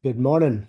Good morning.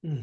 Hmm.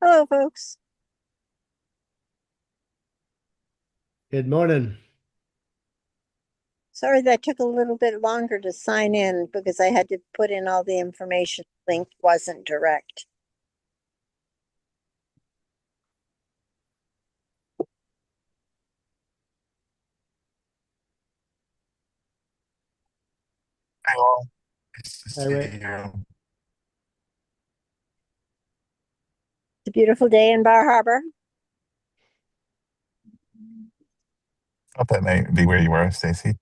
Hello, folks. Good morning. Sorry that took a little bit longer to sign in because I had to put in all the information. Link wasn't direct. Hi all, nice to Hi, Rick. see you. It's a beautiful day in Bar Harbor. Thought that might be where you were, Stacy.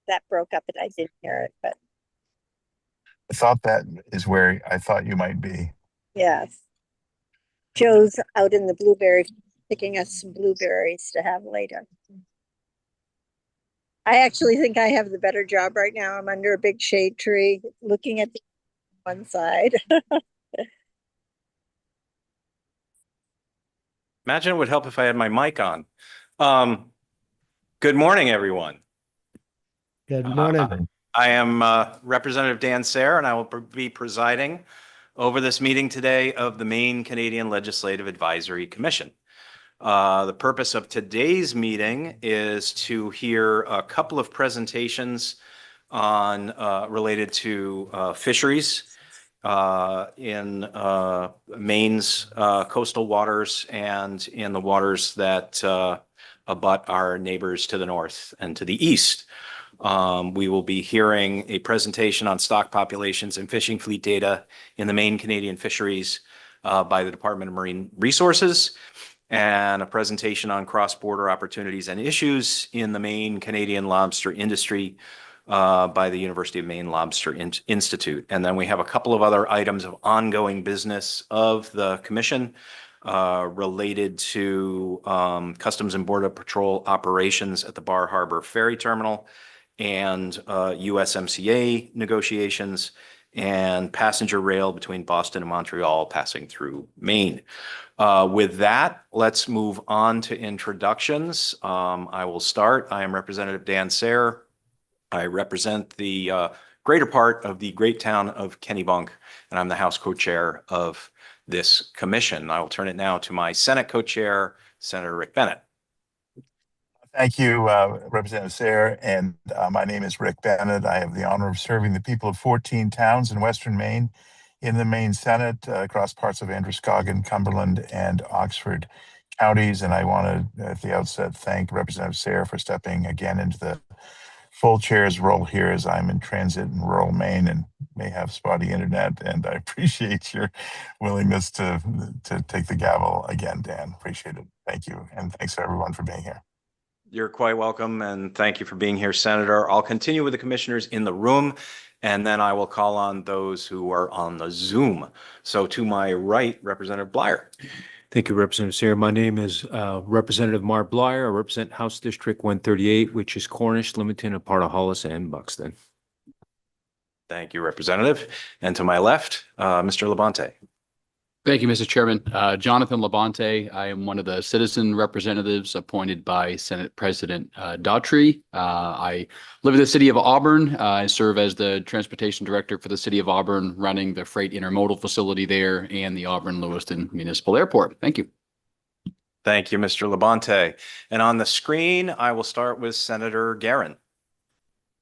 That broke up, but I didn't hear it. But I thought that is where I thought you might be. yes, Joe's out in the blueberry, picking us some blueberries to have later. I actually think I have the better job right now. I'm under a big shade tree looking at the one side. Imagine it would help if I had my mic on. Um, Good morning, everyone. Good morning. I am Representative Dan Sayre, and I will be presiding over this meeting today of the Maine Canadian Legislative Advisory Commission. The purpose of today's meeting is to hear a couple of presentations on related to fisheries in Maine's coastal waters and in the waters that abut our neighbors to the north and to the east. We will be hearing a presentation on stock populations and fishing fleet data in the Maine Canadian fisheries by the Department of Marine Resources, and a presentation on cross-border opportunities and issues in the Maine Canadian lobster industry by the University of Maine Lobster Institute. And then we have a couple of other items of ongoing business of the commission related to Customs and Border Patrol operations at the Bar Harbor Ferry Terminal and USMCA negotiations and passenger rail between Boston and Montreal passing through Maine. With that, let's move on to introductions. I will start. I am Representative Dan Sayre. I represent the greater part of the great town of Kennebunk, and I'm the House co-chair of this commission. I will turn it now to my Senate co-chair, Senator Rick Bennett. Thank you, Representative Sayre, and my name is Rick Bennett. I have the honor of serving the people of 14 towns in Western Maine in the Maine Senate across parts of Androscoggin, Cumberland, and Oxford counties. And I want to, at the outset, thank Representative Sayre for stepping again into the full chair's role here, as I'm in transit in rural Maine and may have spotty internet. And I appreciate your willingness to take the gavel again, Dan. Appreciate it. Thank you. And thanks everyone for being here. You're quite welcome, and thank you for being here, Senator. I'll continue with the commissioners in the room, and then I will call on those who are on the Zoom. So to my right, Representative Bleier. Thank you, Representative Sayre. My name is Representative Mark Bleier. I represent House District 138, which is Cornish, Leamington, a part of Hollis and Buxton. Thank you, Representative. And to my left, Mr. Labonte. Thank you, Mr. Chairman. Jonathan Labonte. I am one of the citizen representatives appointed by Senate President Daughtry. I live in the city of Auburn. I serve as the transportation director for the city of Auburn, running the freight intermodal facility there and the Auburn-Lewiston Municipal Airport. Thank you. Thank you, Mr. Labonte. And on the screen, I will start with Senator Garin.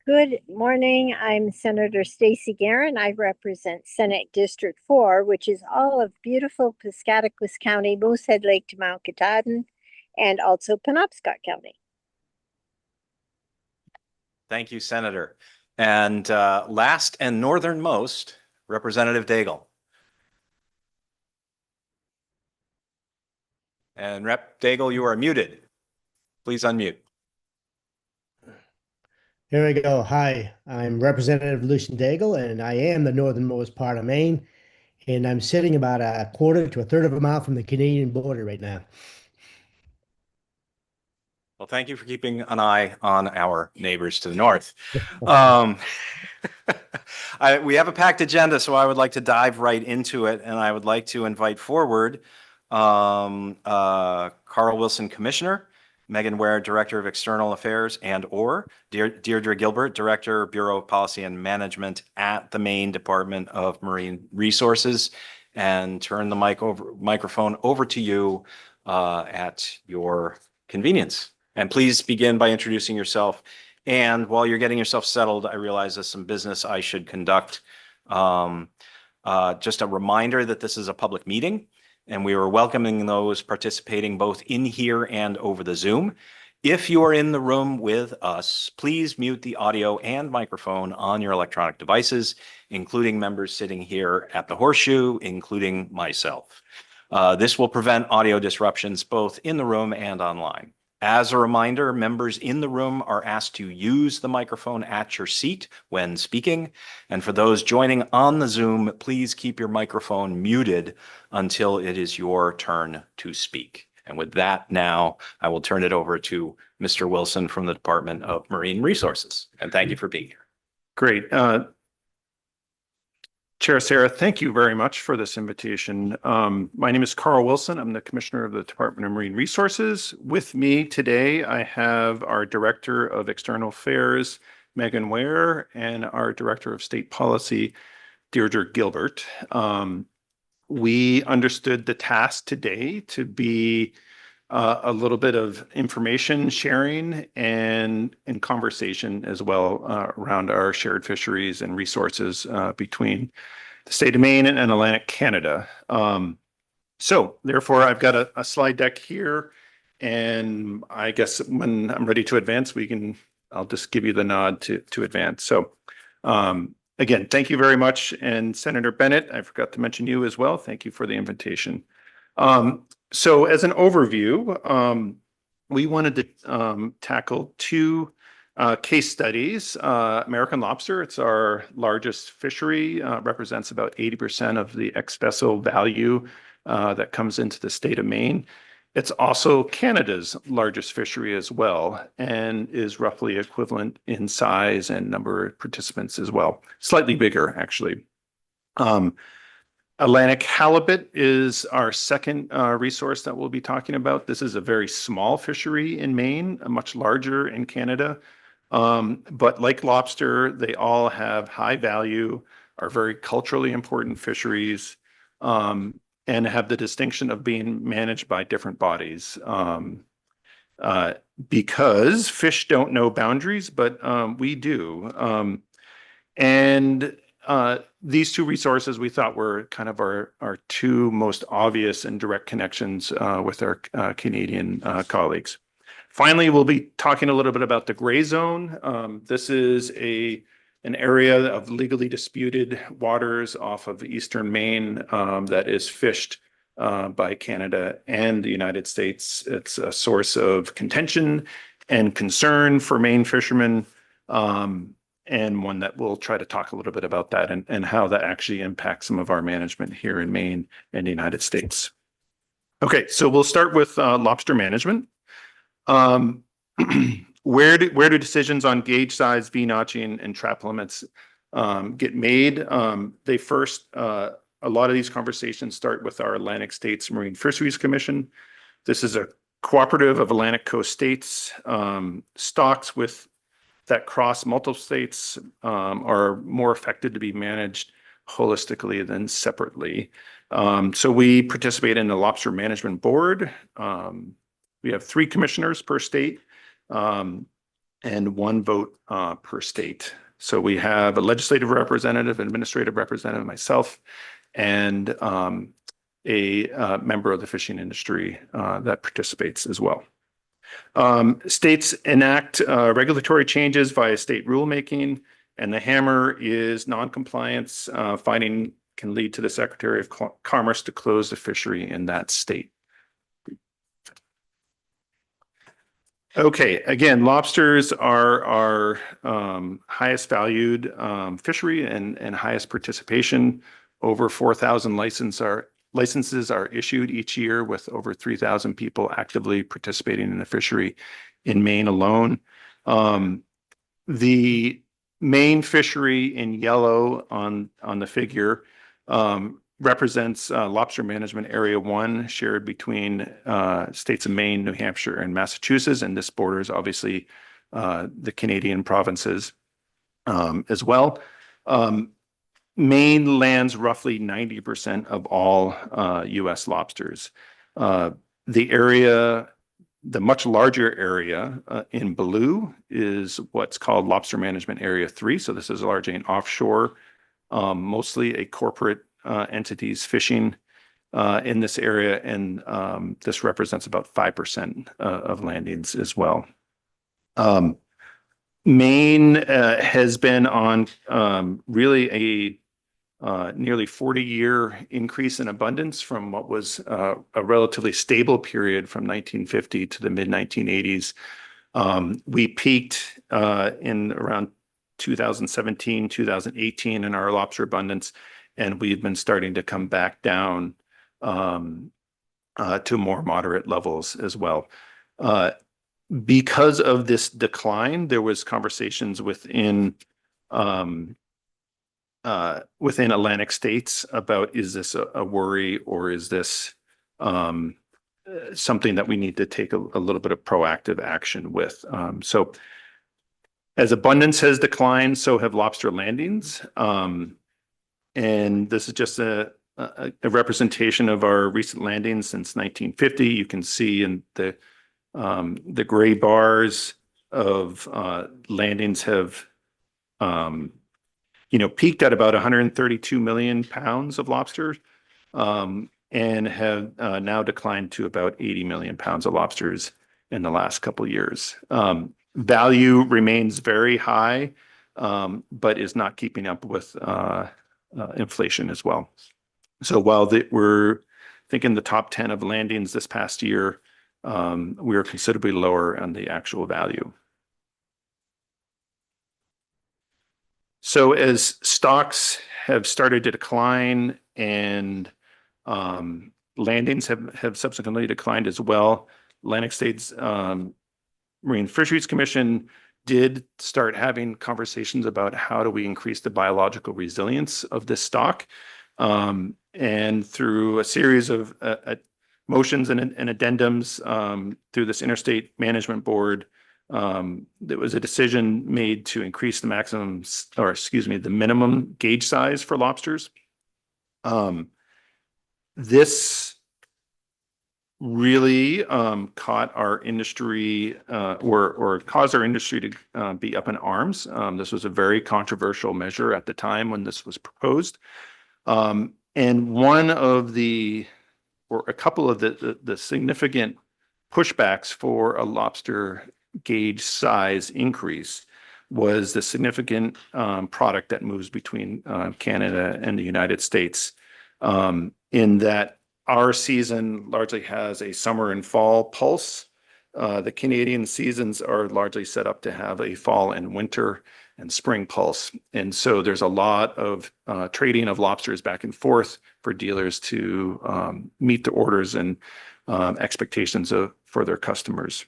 Good morning. I'm Senator Stacy Garin. I represent Senate District 4, which is all of beautiful Piscataquis County, Moosehead Lake to Mount Katahdin, and also Penobscot County. Thank you, Senator. And last and northernmost, Representative Daigle. And Rep. Daigle, you are muted. Please unmute. Here we go. Hi, I'm Representative Lucian Daigle, and I am the northernmost part of Maine, and I'm sitting about a quarter to a third of a mile from the Canadian border right now. Well, thank you for keeping an eye on our neighbors to the north. We have a packed agenda, so I would like to dive right into it, and I would like to invite forward Carl Wilson, Commissioner, Megan Ware, Director of External Affairs and/or Deirdre Gilbert, Director, Bureau of Policy and Management at the Maine Department of Marine Resources, and turn the microphone over to you at your convenience. And please begin by introducing yourself. And while you're getting yourself settled, I realize there's some business I should conduct. Just a reminder that this is a public meeting, and we are welcoming those participating both in here and over the Zoom. If you are in the room with us, please mute the audio and microphone on your electronic devices, including members sitting here at the Horseshoe, including myself. This will prevent audio disruptions both in the room and online. As a reminder, members in the room are asked to use the microphone at your seat when speaking. And for those joining on the Zoom, please keep your microphone muted until it is your turn to speak. And with that, now I will turn it over to Mr. Wilson from the Department of Marine Resources. And thank you for being here. Great. Chair Sarah, thank you very much for this invitation. My name is Carl Wilson. I'm the Commissioner of the Department of Marine Resources. With me today, I have our Director of External Affairs, Megan Ware, and our Director of State Policy, Deirdre Gilbert. We understood the task today to be a little bit of information sharing and conversation as well around our shared fisheries and resources between the state of Maine and Atlantic Canada. So therefore, I've got a slide deck here, and I guess when I'm ready to advance, I'll just give you the nod to advance. So again, thank you very much. And Senator Bennett, I forgot to mention you as well. Thank you for the invitation. So as an overview, we wanted to tackle two case studies. American lobster, it's our largest fishery, represents about 80% of the ex-vessel value that comes into the state of Maine. It's also Canada's largest fishery as well, and is roughly equivalent in size and number of participants as well. Slightly bigger, actually. Atlantic halibut is our second resource that we'll be talking about. This is a very small fishery in Maine, much larger in Canada. But like lobster, they all have high value, are very culturally important fisheries, and have the distinction of being managed by different bodies. Because fish don't know boundaries, but we do. These two resources we thought were kind of our two most obvious and direct connections with our Canadian colleagues. Finally, we'll be talking a little bit about the gray zone. This is an area of legally disputed waters off of eastern Maine that is fished by Canada and the United States. It's a source of contention and concern for Maine fishermen. And one that we'll try to talk a little bit about that and how that actually impacts some of our management here in Maine and the United States. Okay, so we'll start with lobster management. Where do decisions on gauge size, V-notching, and trap limits get made? A lot of these conversations start with our Atlantic States Marine Fisheries Commission. This is a cooperative of Atlantic Coast states. Stocks that cross multiple states are more effective to be managed holistically than separately. So we participate in the Lobster Management Board. We have 3 commissioners per state and 1 vote per state. So we have a legislative representative, administrative representative, myself, and a member of the fishing industry that participates as well. States enact regulatory changes via state rulemaking, and the hammer is noncompliance. Finding can lead to the Secretary of Commerce to close the fishery in that state. Okay, again, lobsters are our highest valued fishery and highest participation. Over 4,000 licenses are issued each year, with over 3,000 people actively participating in the fishery in Maine alone. The main fishery in yellow on the figure represents Lobster Management Area 1, shared between states of Maine, New Hampshire, and Massachusetts, and this borders obviously the Canadian provinces as well. Maine lands roughly 90% of all US lobsters. The area, the much larger area in blue is what's called Lobster Management Area 3. So this is largely an offshore, mostly a corporate entities fishing in this area, and this represents about 5% of landings as well. Maine has been on really a nearly 40-year increase in abundance from what was a relatively stable period from 1950 to the mid-1980s. We peaked in around 2017, 2018 in our lobster abundance, and we've been starting to come back down to more moderate levels as well. Because of this decline, there was conversations within Atlantic states about, is this a worry, or is this something that we need to take a little bit of proactive action with? So as abundance has declined, so have lobster landings. And this is just a representation of our recent landings since 1950. You can see in the gray bars of landings have peaked at about 132 million pounds of lobster, and have now declined to about 80 million pounds of lobsters in the last couple of years. Value remains very high, but is not keeping up with inflation as well. So while we're thinking the top 10 of landings this past year, we are considerably lower on the actual value. So as stocks have started to decline and landings have subsequently declined as well, Atlantic States Marine Fisheries Commission did start having conversations about how do we increase the biological resilience of this stock. And through a series of motions and addendums through this Interstate Management Board, there was a decision made to increase the the minimum gauge size for lobsters. This really caught our industry or caused our industry to be up in arms. This was a very controversial measure at the time when this was proposed. And one of the, or a couple of the significant pushbacks for a lobster gauge size increase was the significant product that moves between Canada and the United States, in that our season largely has a summer and fall pulse. The Canadian seasons are largely set up to have a fall and winter and spring pulse. And so there's a lot of trading of lobsters back and forth for dealers to meet the orders and expectations for their customers.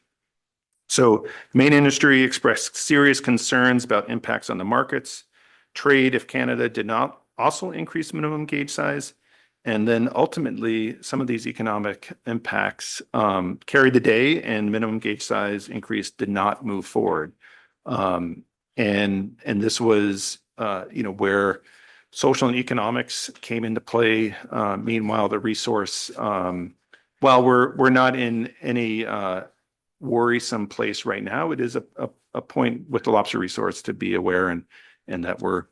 So Maine industry expressed serious concerns about impacts on the markets, trade if Canada did not also increase minimum gauge size. And then ultimately, some of these economic impacts carried the day, and minimum gauge size increase did not move forward. And this was, where social and economics came into play. Meanwhile, the resource, while we're not in any worrisome place right now, it is a point with the lobster resource to be aware, and that we're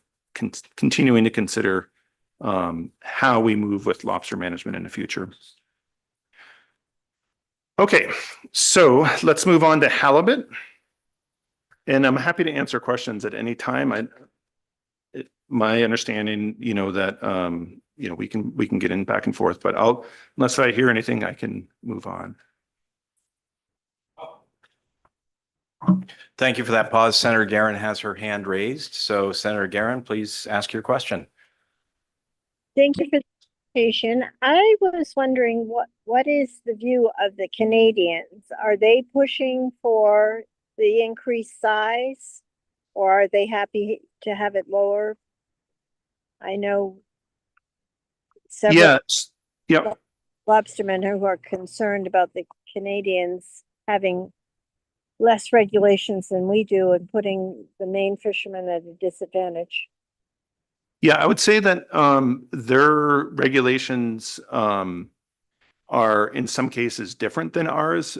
continuing to consider how we move with lobster management in the future. Okay, so let's move on to halibut. And I'm happy to answer questions at any time. My understanding, that we can get in back and forth, but unless I hear anything, I can move on. Thank you for that pause. Senator Guerin has her hand raised. So Senator Guerin, please ask your question. Thank you for the presentation. I was wondering what is the view of the Canadians? Are they pushing for the increased size, or are they happy to have it lower? I know several lobstermen who are concerned about the Canadians having less regulations than we do and putting the Maine fishermen at a disadvantage. Yeah, I would say that their regulations are in some cases different than ours,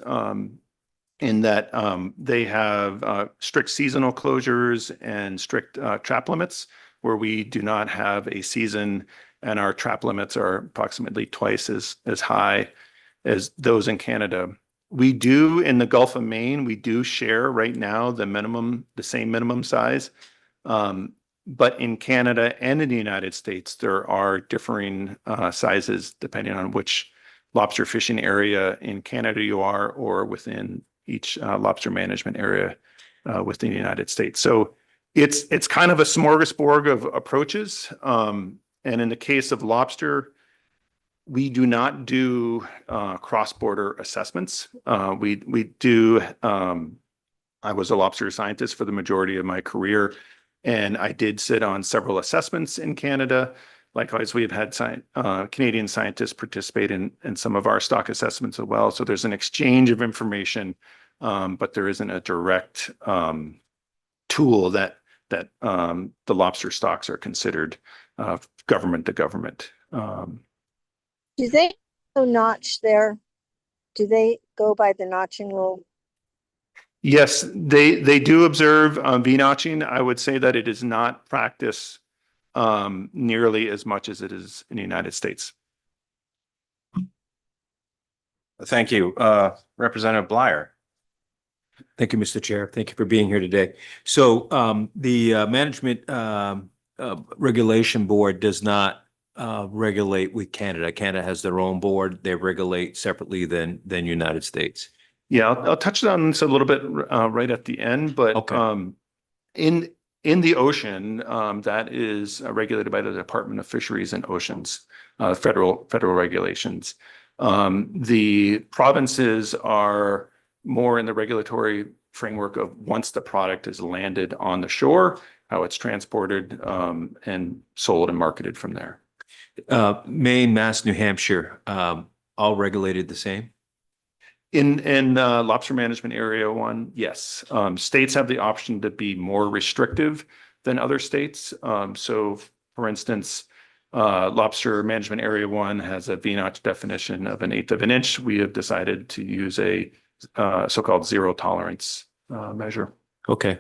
in that they have strict seasonal closures and strict trap limits, where we do not have a season, and our trap limits are approximately twice as high as those in Canada. We do in the Gulf of Maine, we do share right now the same minimum size. But in Canada and in the United States, there are differing sizes depending on which lobster fishing area in Canada you are, or within each lobster management area within the United States. So it's kind of a smorgasbord of approaches. And in the case of lobster, we do not do cross-border assessments. We do. I was a lobster scientist for the majority of my career, and I did sit on several assessments in Canada. Likewise, we've had Canadian scientists participate in some of our stock assessments as well. So there's an exchange of information, but there isn't a direct tool that the lobster stocks are considered government to government. Do they notch there? Do they go by the notching rule? Yes, they do observe V-notching. I would say that it is not practiced nearly as much as it is in the United States. Thank you. Representative Bleier. Thank you, Mr. Chair. Thank you for being here today. So the Management Regulation Board does not regulate with Canada. Canada has their own board. They regulate separately than United States. Yeah, I'll touch on this a little bit right at the end, but Okay. In the ocean, that is regulated by the Department of Fisheries and Oceans, federal regulations. The provinces are more in the regulatory framework of once the product is landed on the shore, how it's transported and sold and marketed from there. Maine, Mass, New Hampshire, all regulated the same? In Lobster Management Area 1, yes. States have the option to be more restrictive than other states. So, for instance, Lobster Management Area 1 has a V-notch definition of 1/8 of an inch. We have decided to use a so-called zero tolerance measure. Okay.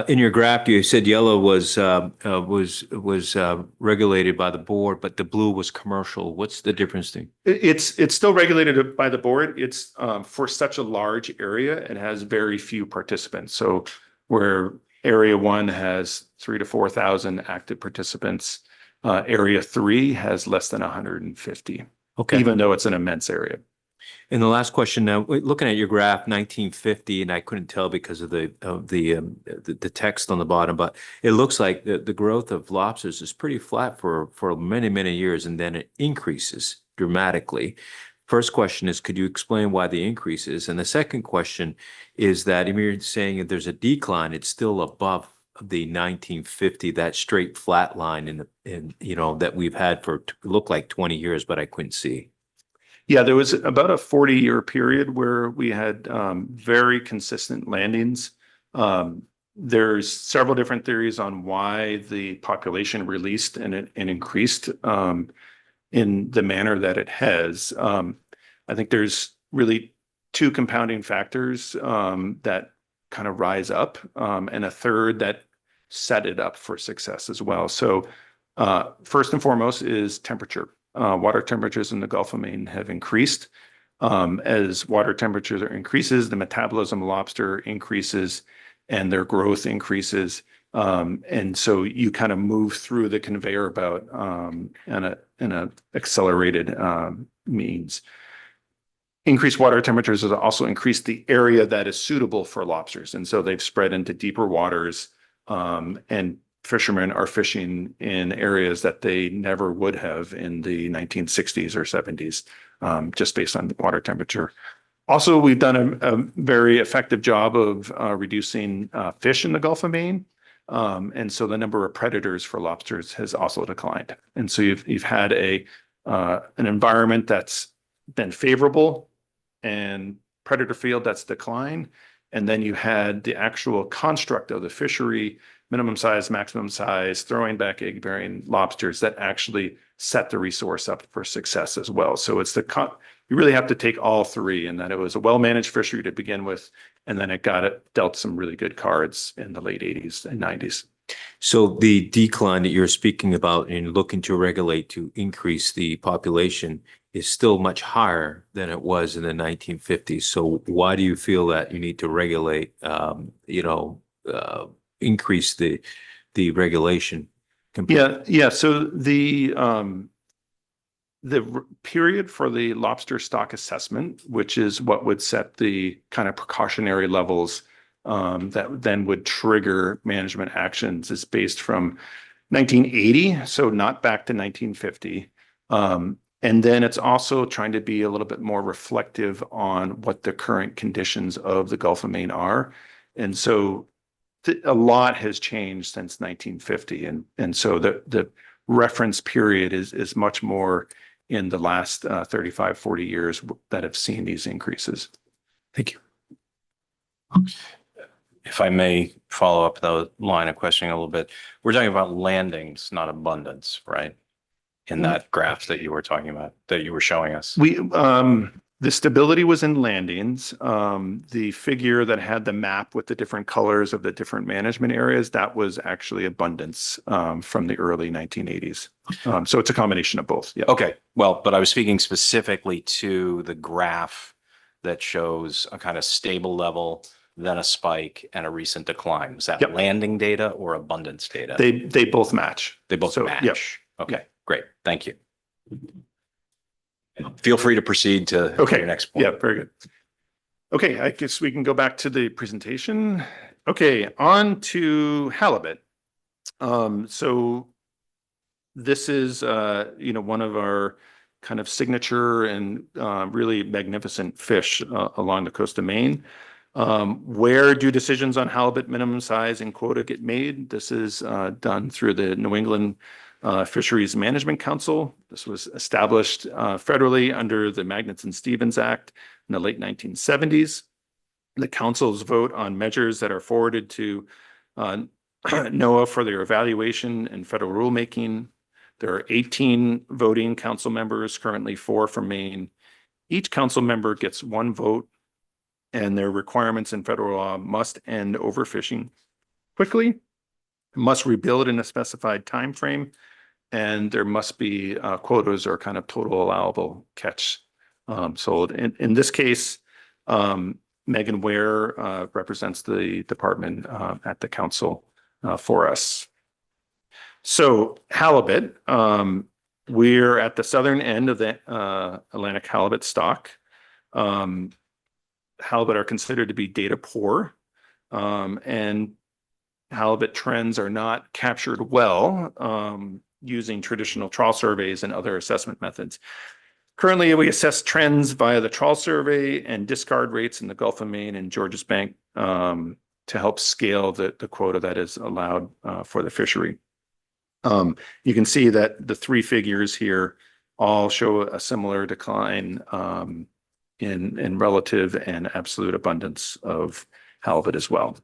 In your graph, you said yellow was regulated by the board, but the blue was commercial. What's the difference there? It's still regulated by the board. It's for such a large area, it has very few participants. So where Area 1 has 3,000 to 4,000 active participants, Area 3 has less than 150. Okay. Even though it's an immense area. And the last question now, looking at your graph, 1950, and I couldn't tell because of the text on the bottom, but it looks like the growth of lobsters is pretty flat for many years, and then it increases dramatically. First question is, could you explain why the increase is? And the second question is that if you're saying that there's a decline, it's still above the 1950, that straight flat line in that we've had for look like 20 years, but I couldn't see. Yeah, there was about a 40-year period where we had very consistent landings. There's several different theories on why the population released and increased in the manner that it has. I think there's really two compounding factors that kind of rise up, and a third that set it up for success as well. So first and foremost is temperature. Water temperatures in the Gulf of Maine have increased. As water temperature increases, the metabolism of lobster increases and their growth increases. And so you kind of move through the conveyor belt in a accelerated means. Increased water temperatures has also increased the area that is suitable for lobsters. And so they've spread into deeper waters, and fishermen are fishing in areas that they never would have in the 1960s or 70s, just based on the water temperature. Also, we've done a very effective job of reducing fish in the Gulf of Maine. And so the number of predators for lobsters has also declined. And so you've had an environment that's been favorable and predator field that's declined. And then you had the actual construct of the fishery minimum size, maximum size, throwing back egg bearing lobsters that actually set the resource up for success as well. So it's you really have to take all three, and that it was a well-managed fishery to begin with, and then it dealt some really good cards in the late 80s and 90s. So the decline that you're speaking about and looking to regulate to increase the population is still much higher than it was in the 1950s. So why do you feel that you need to regulate, increase the regulation? Yeah. So the period for the lobster stock assessment, which is what would set the kind of precautionary levels that then would trigger management actions, is based from 1980, so not back to 1950. And then it's also trying to be a little bit more reflective on what the current conditions of the Gulf of Maine are. And so a lot has changed since 1950. And so the reference period is much more in the last 35, 40 years that have seen these increases. Thank you. If I may follow up the line of questioning a little bit, we're talking about landings, not abundance, right? In that graph that you were talking about, that you were showing us. The stability was in landings. The figure that had the map with the different colors of the different management areas, that was actually abundance from the early 1980s. So it's a combination of both. Yeah. Okay, well, but I was speaking specifically to the graph that shows a kind of stable level, then a spike and a recent decline. Was that Yep. landing data or abundance data? They both match. They both So, match. yep. Okay, great. Thank you. Feel free to proceed to your next point. Yeah, very good. Okay, I guess we can go back to the presentation. Okay, on to halibut. So this is one of our kind of signature and really magnificent fish along the coast of Maine. Where do decisions on halibut minimum size and quota get made? This is done through the New England Fisheries Management Council. This was established federally under the Magnuson-Stevens Act in the late 1970s. The councils vote on measures that are forwarded to NOAA for their evaluation and federal rulemaking. There are 18 voting council members, currently 4 from Maine. Each council member gets 1 vote, and their requirements in federal law must end overfishing quickly, must rebuild in a specified time frame, and there must be quotas or kind of total allowable catch sold. In this case, Megan Ware represents the department at the council for us. So halibut, we're at the southern end of the Atlantic halibut stock. Halibut are considered to be data poor, and halibut trends are not captured well using traditional trawl surveys and other assessment methods. Currently, we assess trends via the trawl survey and discard rates in the Gulf of Maine and Georges Bank to help scale the quota that is allowed for the fishery. You can see that the 3 figures here all show a similar decline in relative and absolute abundance of halibut as well.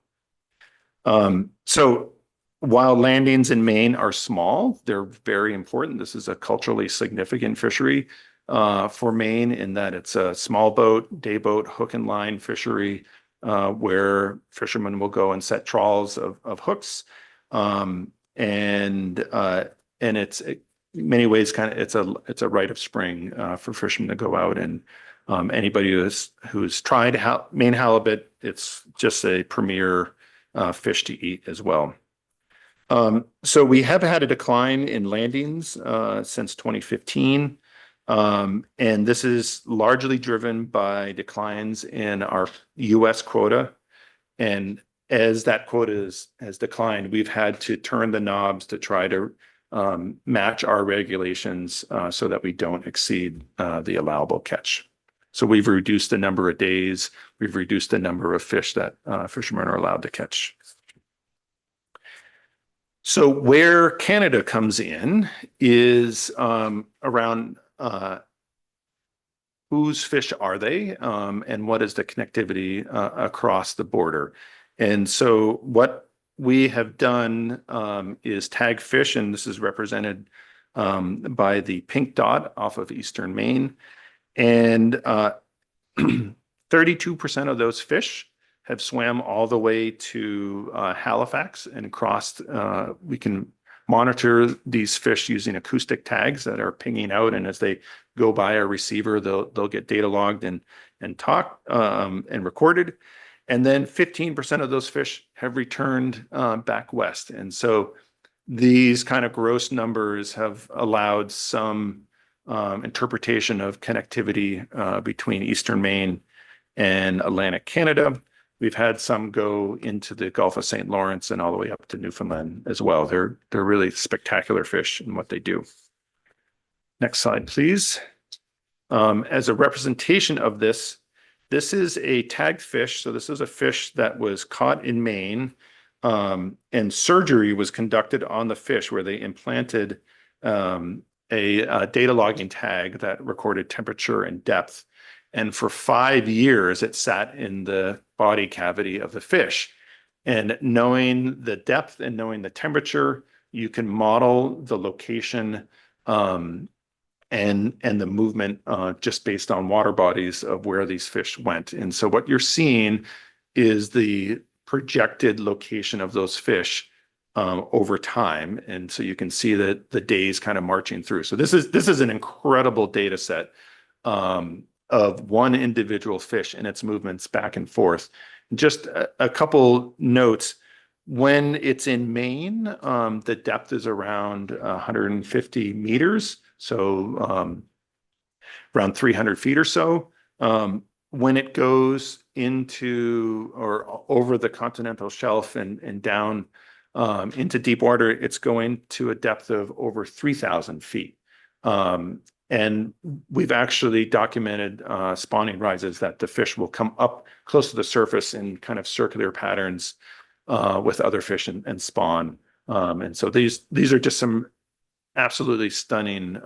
So while landings in Maine are small, they're very important. This is a culturally significant fishery for Maine in that it's a small boat, day boat, hook and line fishery where fishermen will go and set trawls of hooks. And it's in many ways it's a rite of spring for fishermen to go out, and anybody who's tried Maine halibut, it's just a premier fish to eat as well. So we have had a decline in landings since 2015. And this is largely driven by declines in our US quota. And as that quota has declined, we've had to turn the knobs to try to match our regulations so that we don't exceed the allowable catch. So we've reduced the number of days, we've reduced the number of fish that fishermen are allowed to catch. So where Canada comes in is around whose fish are they and what is the connectivity across the border. And so what we have done is tag fish, and this is represented by the pink dot off of Eastern Maine. And 32% of those fish have swam all the way to Halifax and crossed. We can monitor these fish using acoustic tags that are pinging out, and as they go by our receiver, they'll get data logged and talk and recorded. And then 15% of those fish have returned back west. And so these kind of gross numbers have allowed some interpretation of connectivity between Eastern Maine and Atlantic Canada. We've had some go into the Gulf of St. Lawrence and all the way up to Newfoundland as well. They're really spectacular fish in what they do. Next slide, please. As a representation of this, this is a tagged fish. So this is a fish that was caught in Maine, and surgery was conducted on the fish where they implanted a data logging tag that recorded temperature and depth. And for 5 years, it sat in the body cavity of the fish. And knowing the depth and knowing the temperature, you can model the location and the movement just based on water bodies of where these fish went. And so what you're seeing is the projected location of those fish over time. And so you can see that the days kind of marching through. So this is an incredible data set of one individual fish and its movements back and forth. Just a couple notes. When it's in Maine, the depth is around 150 meters, so around 300 feet or so. When it goes into or over the continental shelf and down into deep water, it's going to a depth of over 3,000 feet. And we've actually documented spawning rises that the fish will come up close to the surface in kind of circular patterns with other fish and spawn. And so these are just some absolutely stunning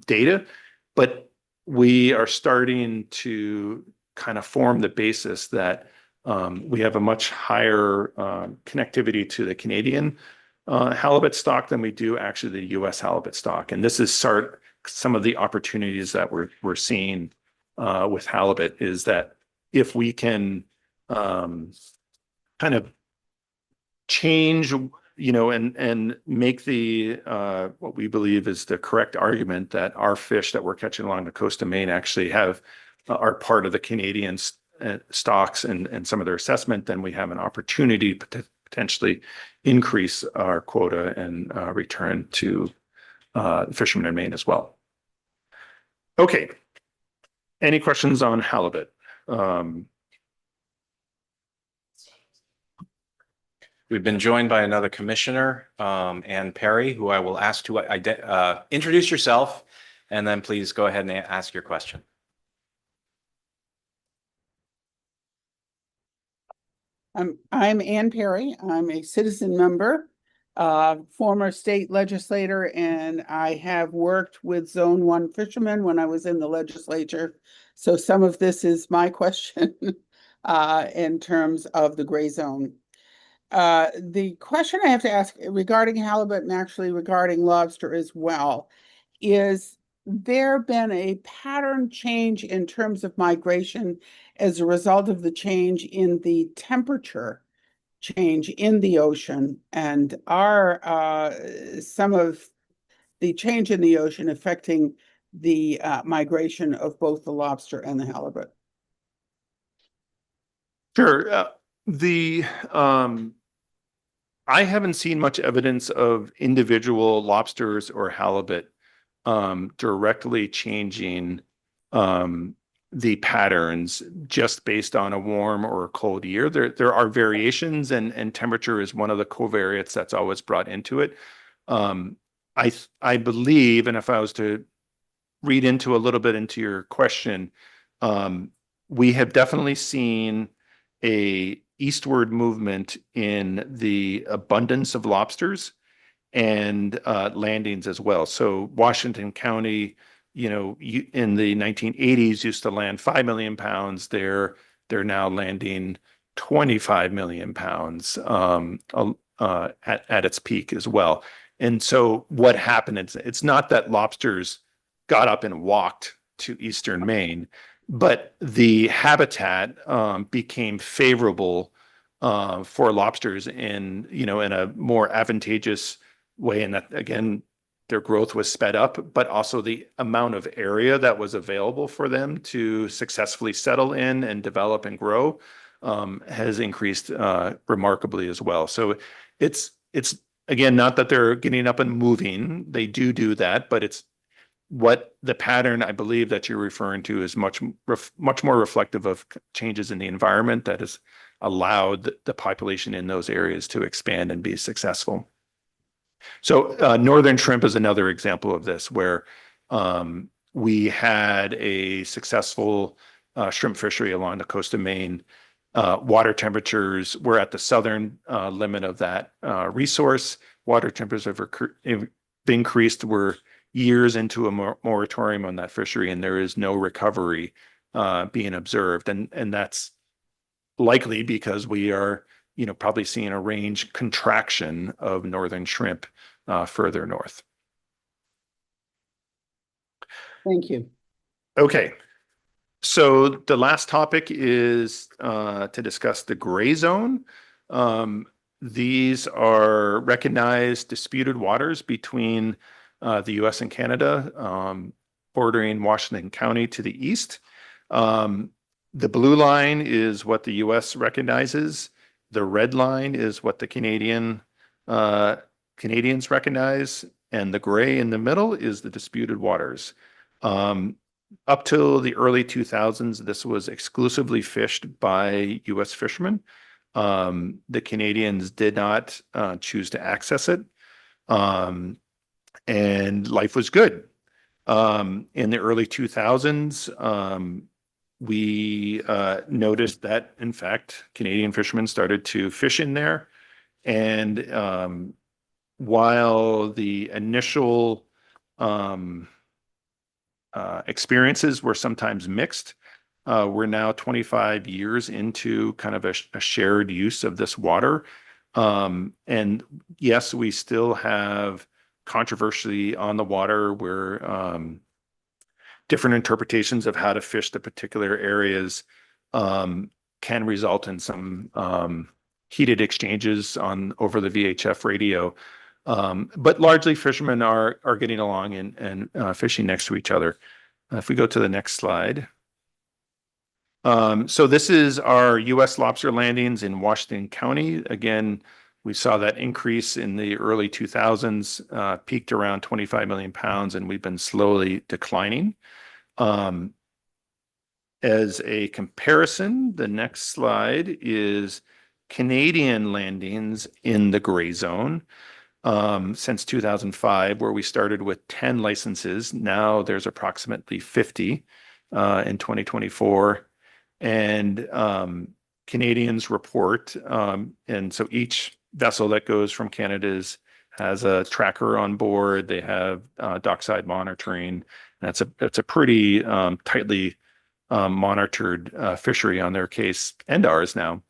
data, but we are starting to kind of form the basis that we have a much higher connectivity to the Canadian halibut stock than we do actually the U.S. halibut stock. And this is some of the opportunities that we're seeing with halibut is that if we can kind of change, and make the what we believe is the correct argument that our fish that we're catching along the coast of Maine actually are part of the Canadian stocks and some of their assessment, then we have an opportunity to potentially increase our quota and return to fishermen in Maine as well. Okay. Any questions on halibut? We've been joined by another commissioner, Ann Perry, who I will ask to introduce yourself, and then please go ahead and ask your question. I'm Ann Perry. I'm a citizen member, former state legislator, and I have worked with Zone 1 fishermen when I was in the legislature. So some of this is my question in terms of the gray zone. The question I have to ask regarding halibut and actually regarding lobster as well is there been a pattern change in terms of migration as a result of the change in the temperature change in the ocean, and are some of the change in the ocean affecting the migration of both the lobster and the halibut? Sure. I haven't seen much evidence of individual lobsters or halibut directly changing the patterns just based on a warm or a cold year. There are variations, and temperature is one of the covariates that's always brought into it. I believe, and if I was to read into a little bit into your question, we have definitely seen a eastward movement in the abundance of lobsters and landings as well. So Washington County, in the 1980s used to land 5 million pounds. They're now landing 25 million pounds. at its peak as well. And so what happened, it's not that lobsters got up and walked to Eastern Maine, but the habitat became favorable for lobsters in a more advantageous way. And that, again, their growth was sped up, but also the amount of area that was available for them to successfully settle in and develop and grow has increased remarkably as well. So it's again, not that they're getting up and moving, they do that, but it's what the pattern I believe that you're referring to is much more reflective of changes in the environment that has allowed the population in those areas to expand and be successful. So northern shrimp is another example of this, where we had a successful shrimp fishery along the coast of Maine. Water temperatures were at the southern limit of that resource. Water temperatures have increased. We're years into a moratorium on that fishery, and there is no recovery being observed. And that's likely because we are, probably seeing a range contraction of northern shrimp further north. Thank you. Okay. So the last topic is to discuss the gray zone. These are recognized disputed waters between the U.S. and Canada, bordering Washington County to the east. The blue line is what the U.S. recognizes. The red line is what the Canadians recognize, and the gray in the middle is the disputed waters. Up till the early 2000s, this was exclusively fished by U.S. fishermen. The Canadians did not choose to access it, and life was good. In the early 2000s, we noticed that, in fact, Canadian fishermen started to fish in there. And while the initial experiences were sometimes mixed, we're now 25 years into kind of a shared use of this water. And yes, we still have controversy on the water where different interpretations of how to fish the particular areas can result in some heated exchanges over the VHF radio. But largely fishermen are getting along and fishing next to each other. If we go to the next slide. So this is our U.S. lobster landings in Washington County. Again, we saw that increase in the early 2000s, peaked around 25 million pounds, and we've been slowly declining. As a comparison, the next slide is Canadian landings in the gray zone. Since 2005, where we started with 10 licenses. Now there's approximately 50 in 2024. And Canadians report, and so each vessel that goes from Canada has a tracker on board. They have dockside monitoring. And it's a pretty tightly monitored fishery on their case and ours now.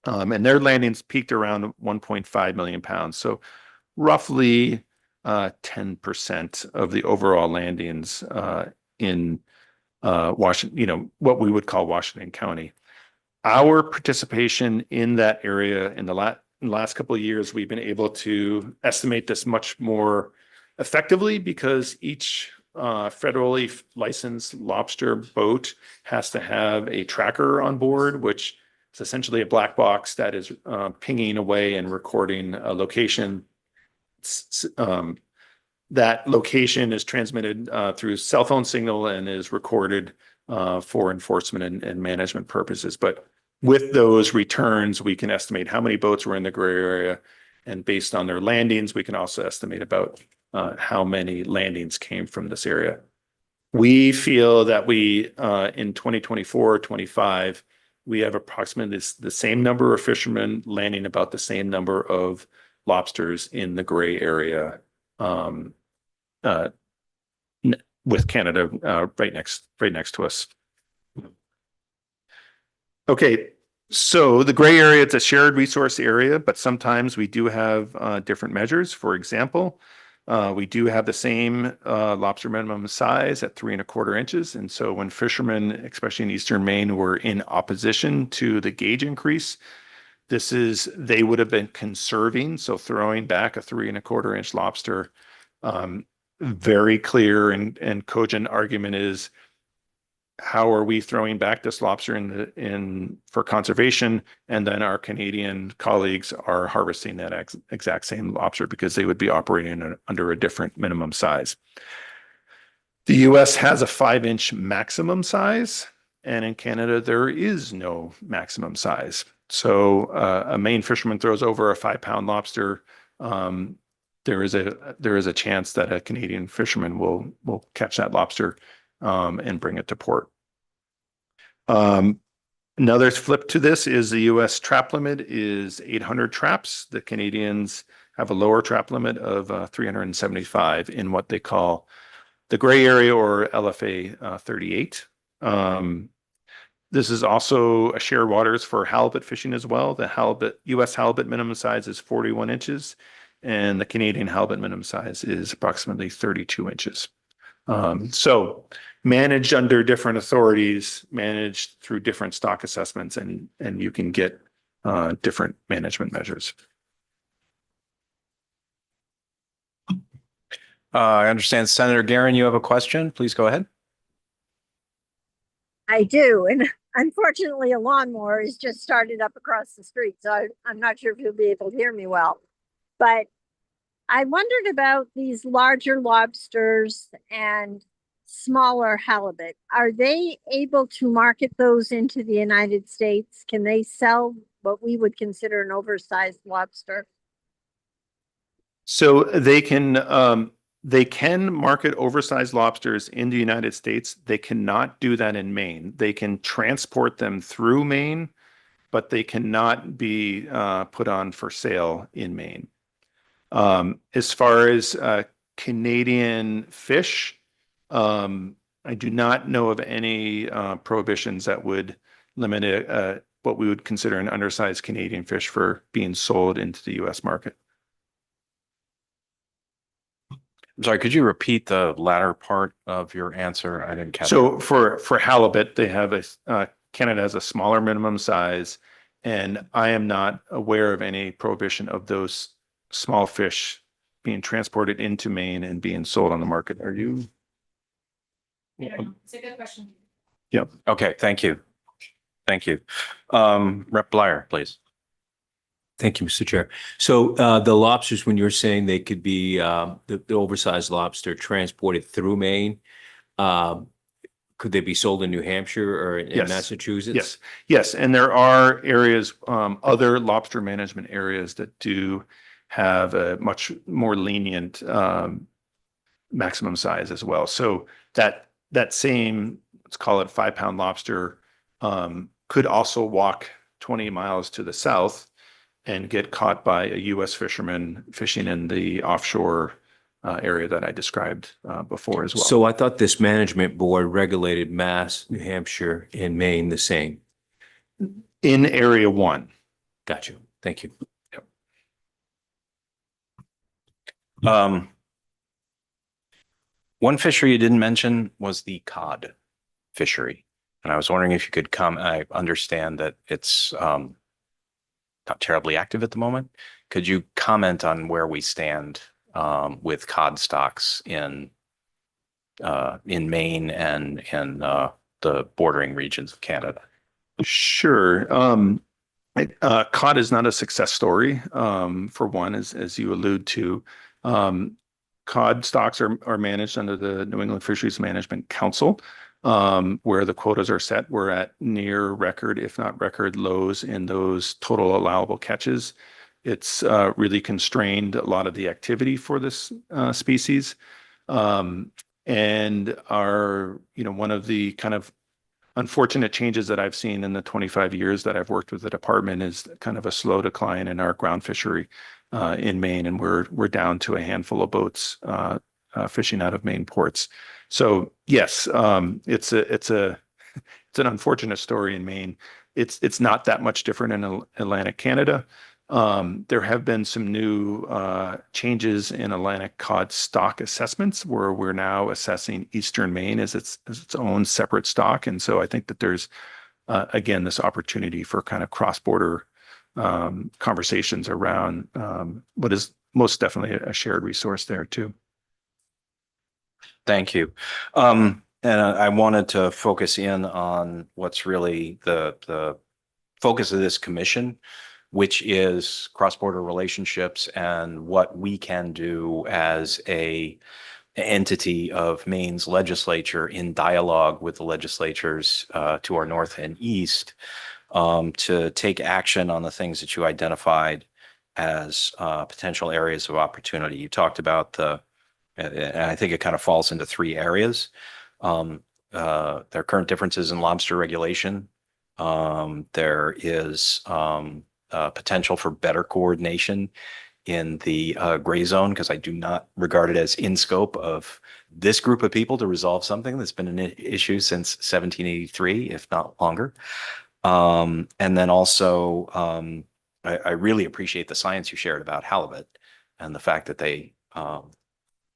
And their landings peaked around 1.5 million pounds. So roughly 10% of the overall landings in Washington, what we would call Washington County. Our participation in that area in the last couple of years, we've been able to estimate this much more effectively because each federally licensed lobster boat has to have a tracker on board, which is essentially a black box that is pinging away and recording a location. That location is transmitted through cell phone signal and is recorded for enforcement and management purposes. But with those returns, we can estimate how many boats were in the gray area. And based on their landings, we can also estimate about how many landings came from this area. We feel that in 2024, 25, we have approximately the same number of fishermen landing about the same number of lobsters in the gray area with Canada right next to us. Okay, So the gray area, it's a shared resource area, but sometimes we do have different measures. For example, we do have the same lobster minimum size at 3¼ inches. And so when fishermen, especially in Eastern Maine, were in opposition to the gauge increase, they would have been conserving, so throwing back a 3¼ inch lobster. Very clear and cogent argument is, how are we throwing back this lobster for conservation, and then our Canadian colleagues are harvesting that exact same lobster because they would be operating under a different minimum size. The US has a 5-inch maximum size, and in Canada there is no maximum size. So a Maine fisherman throws over a 5-pound lobster, there is a chance that a Canadian fisherman will catch that lobster and bring it to port. Another flip to this is the US trap limit is 800 traps. The Canadians have a lower trap limit of 375 in what they call the gray area, or LFA 38. This is also a shared waters for halibut fishing as well. The US halibut minimum size is 41 inches, and the Canadian halibut minimum size is approximately 32 inches. So managed under different authorities, managed through different stock assessments, and you can get different management measures. I understand, Senator Guerin, you have a question. Please go ahead. I do, and unfortunately a lawnmower is just started up across the street, so I'm not sure if you'll be able to hear me well. But I wondered about these larger lobsters and smaller halibut. Are they able to market those into the United States? Can they sell what we would consider an oversized lobster? So they can market oversized lobsters in the United States. They cannot do that in Maine. They can transport them through Maine, but they cannot be put on for sale in Maine. As far as Canadian fish, I do not know of any prohibitions that would limit what we would consider an undersized Canadian fish for being sold into the US market. I'm sorry, could you repeat the latter part of your answer? I didn't catch it. So for halibut, they have Canada has a smaller minimum size, and I am not aware of any prohibition of those small fish being transported into Maine and being sold on the market. Are you? It's a good question. Yep. Okay, thank you. Thank you. Rep. Bleier, please. Thank you, Mr. Chair. So the lobsters, when you're saying they could be the oversized lobster transported through Maine, could they be sold in New Hampshire or in Yes. Massachusetts? Yes. And there are areas, other lobster management areas that do have a much more lenient maximum size as well. So that same, let's call it 5-pound lobster, could also walk 20 miles to the south and get caught by a US fisherman fishing in the offshore area that I described before as well. So I thought this management board regulated Mass, New Hampshire, and Maine the same. In Area 1. Got you. Thank you. One fishery you didn't mention was the cod fishery. And I was wondering if you could I understand that it's not terribly active at the moment. Could you comment on where we stand with cod stocks in Maine and in the bordering regions of Canada? Sure. Cod is not a success story, for one, as you allude to. Cod stocks are managed under the New England Fisheries Management Council, where the quotas are set. We're at near record, if not record lows in those total allowable catches. It's really constrained a lot of the activity for this species. And one of the kind of unfortunate changes that I've seen in the 25 years that I've worked with the department is kind of a slow decline in our ground fishery in Maine, and we're down to a handful of boats fishing out of Maine ports. So yes, it's an unfortunate story in Maine, it's not that much different in Atlantic Canada. There have been some new changes in Atlantic cod stock assessments where we're now assessing Eastern Maine as its own separate stock. And so I think that there's, again, this opportunity for kind of cross-border conversations around what is most definitely a shared resource there too. Thank you. And I wanted to focus in on what's really the focus of this commission, which is cross-border relationships and what we can do as a entity of Maine's legislature in dialogue with the legislatures to our north and east to take action on the things that you identified as potential areas of opportunity. You talked about and I think it kind of falls into three areas. There are current differences in lobster regulation. There is potential for better coordination in the gray zone, because I do not regard it as in scope of this group of people to resolve something that's been an issue since 1783, if not longer. And then also, I really appreciate the science you shared about halibut and the fact that they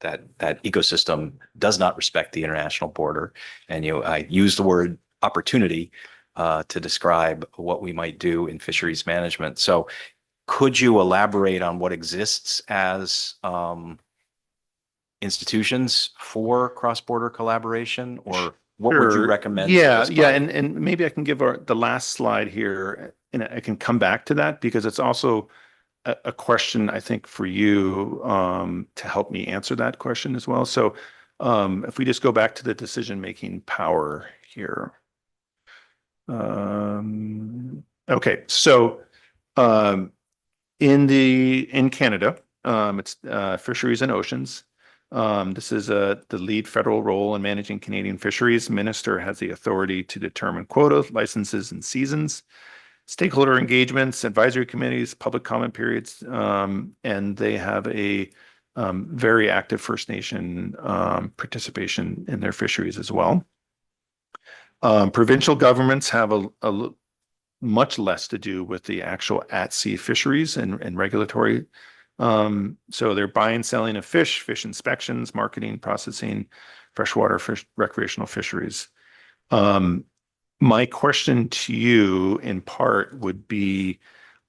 that ecosystem does not respect the international border. And I use the word opportunity to describe what we might do in fisheries management. So could you elaborate on what exists as institutions for cross-border collaboration, or what would you Sure. recommend? to Yeah, this yeah, body? and maybe I can give the last slide here, and I can come back to that because it's also a question I think for you to help me answer that question as well. So if we just go back to the decision-making power here. Okay, so in Canada, it's Fisheries and Oceans. This is the lead federal role in managing Canadian fisheries. Minister has the authority to determine quotas, licenses, and seasons, stakeholder engagements, advisory committees, public comment periods, and they have a very active First Nation participation in their fisheries as well. Provincial governments have a much less to do with the actual at-sea fisheries and regulatory. So they're buying, selling of fish inspections, marketing, processing, freshwater fish, recreational fisheries. My question to you in part would be,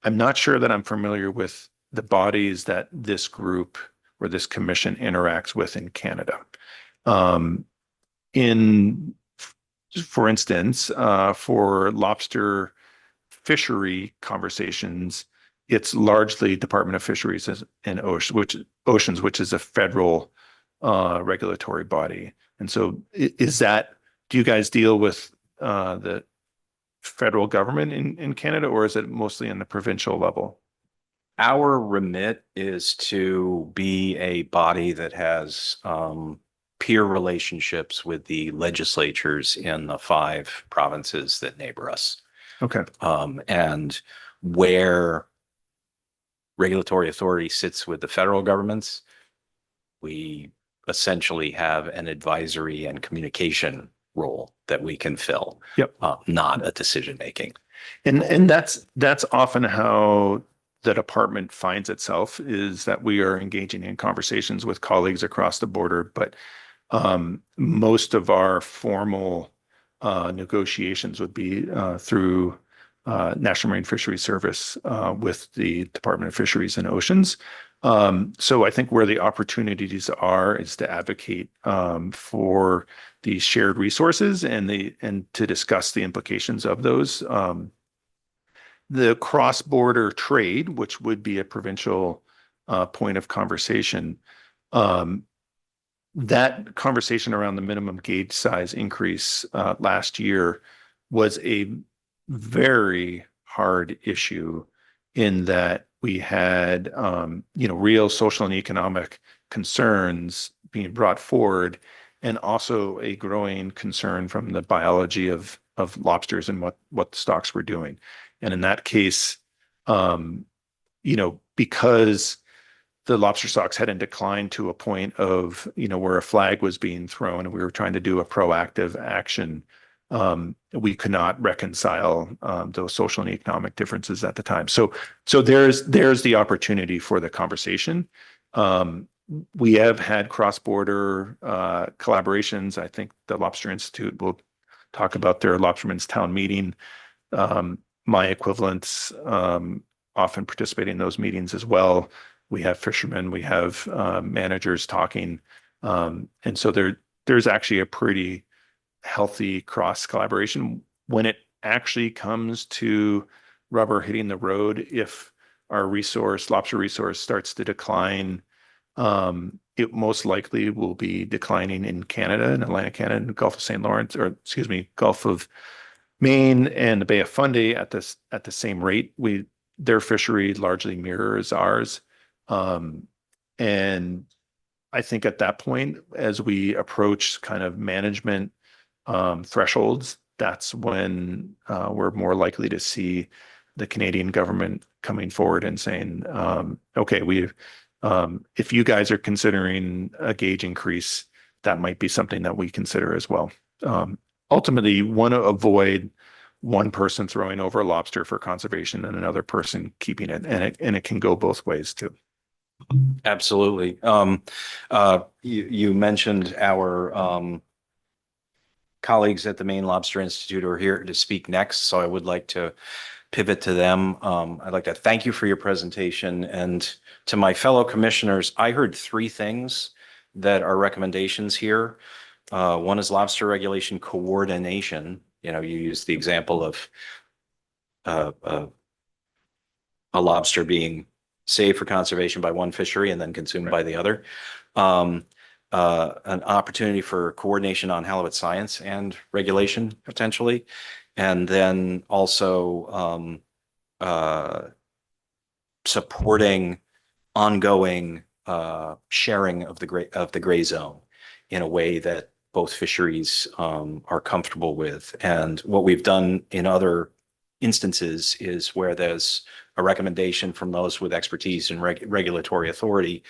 I'm not sure that I'm familiar with the bodies that this group or this commission interacts with in Canada. For instance, for lobster fishery conversations, it's largely Department of Fisheries and Oceans, which is a federal regulatory body. And so do you guys deal with the federal government in Canada, or is it mostly in the provincial level? Our remit is to be a body that has peer relationships with the legislatures in the 5 provinces that neighbor us. Okay. And where regulatory authority sits with the federal governments, we essentially have an advisory and communication role that we can fill. Yep. Not a decision making. And that's often how the department finds itself, is that we are engaging in conversations with colleagues across the border, but most of our formal negotiations would be through National Marine Fisheries Service with the Department of Fisheries and Oceans. So I think where the opportunities are is to advocate for these shared resources and to discuss the implications of those. The cross-border trade, which would be a provincial point of conversation, that conversation around the minimum gauge size increase last year was a very hard issue, in that we had real social and economic concerns being brought forward, and also a growing concern from the biology of lobsters and what the stocks were doing. And in that case, because the lobster stocks hadn't declined to a point of, where a flag was being thrown, and we were trying to do a proactive action we could not reconcile those social and economic differences at the time. So there's the opportunity for the conversation. We have had cross-border collaborations. I think the Lobster Institute will talk about their Lobstermen's Town meeting. My equivalents often participate in those meetings as well. We have fishermen, we have managers talking. And so there's actually a pretty healthy cross collaboration. When it actually comes to rubber hitting the road, if our lobster resource starts to decline, it most likely will be declining in Canada, in Atlantic Canada, and Gulf of St. Lawrence, or excuse me, Gulf of Maine and the Bay of Fundy at the same rate. Their fishery largely mirrors ours. And I think at that point, as we approach kind of management thresholds, that's when we're more likely to see the Canadian government coming forward and saying, okay, if you guys are considering a gauge increase, that might be something that we consider as well. Ultimately, you want to avoid one person throwing over a lobster for conservation and another person keeping it, and it can go both ways too. Absolutely. You mentioned our colleagues at the Maine Lobster Institute are here to speak next, so I would like to pivot to them. I'd like to thank you for your presentation, and to my fellow commissioners, I heard three things that are recommendations here. One is lobster regulation coordination. You know, you used the example of a lobster being saved for conservation by one fishery and then consumed by the other. An opportunity for coordination on halibut science and regulation potentially. And then also supporting ongoing sharing of the gray zone in a way that both fisheries are comfortable with. And what we've done in other instances is where there's a recommendation from those with expertise and regulatory authority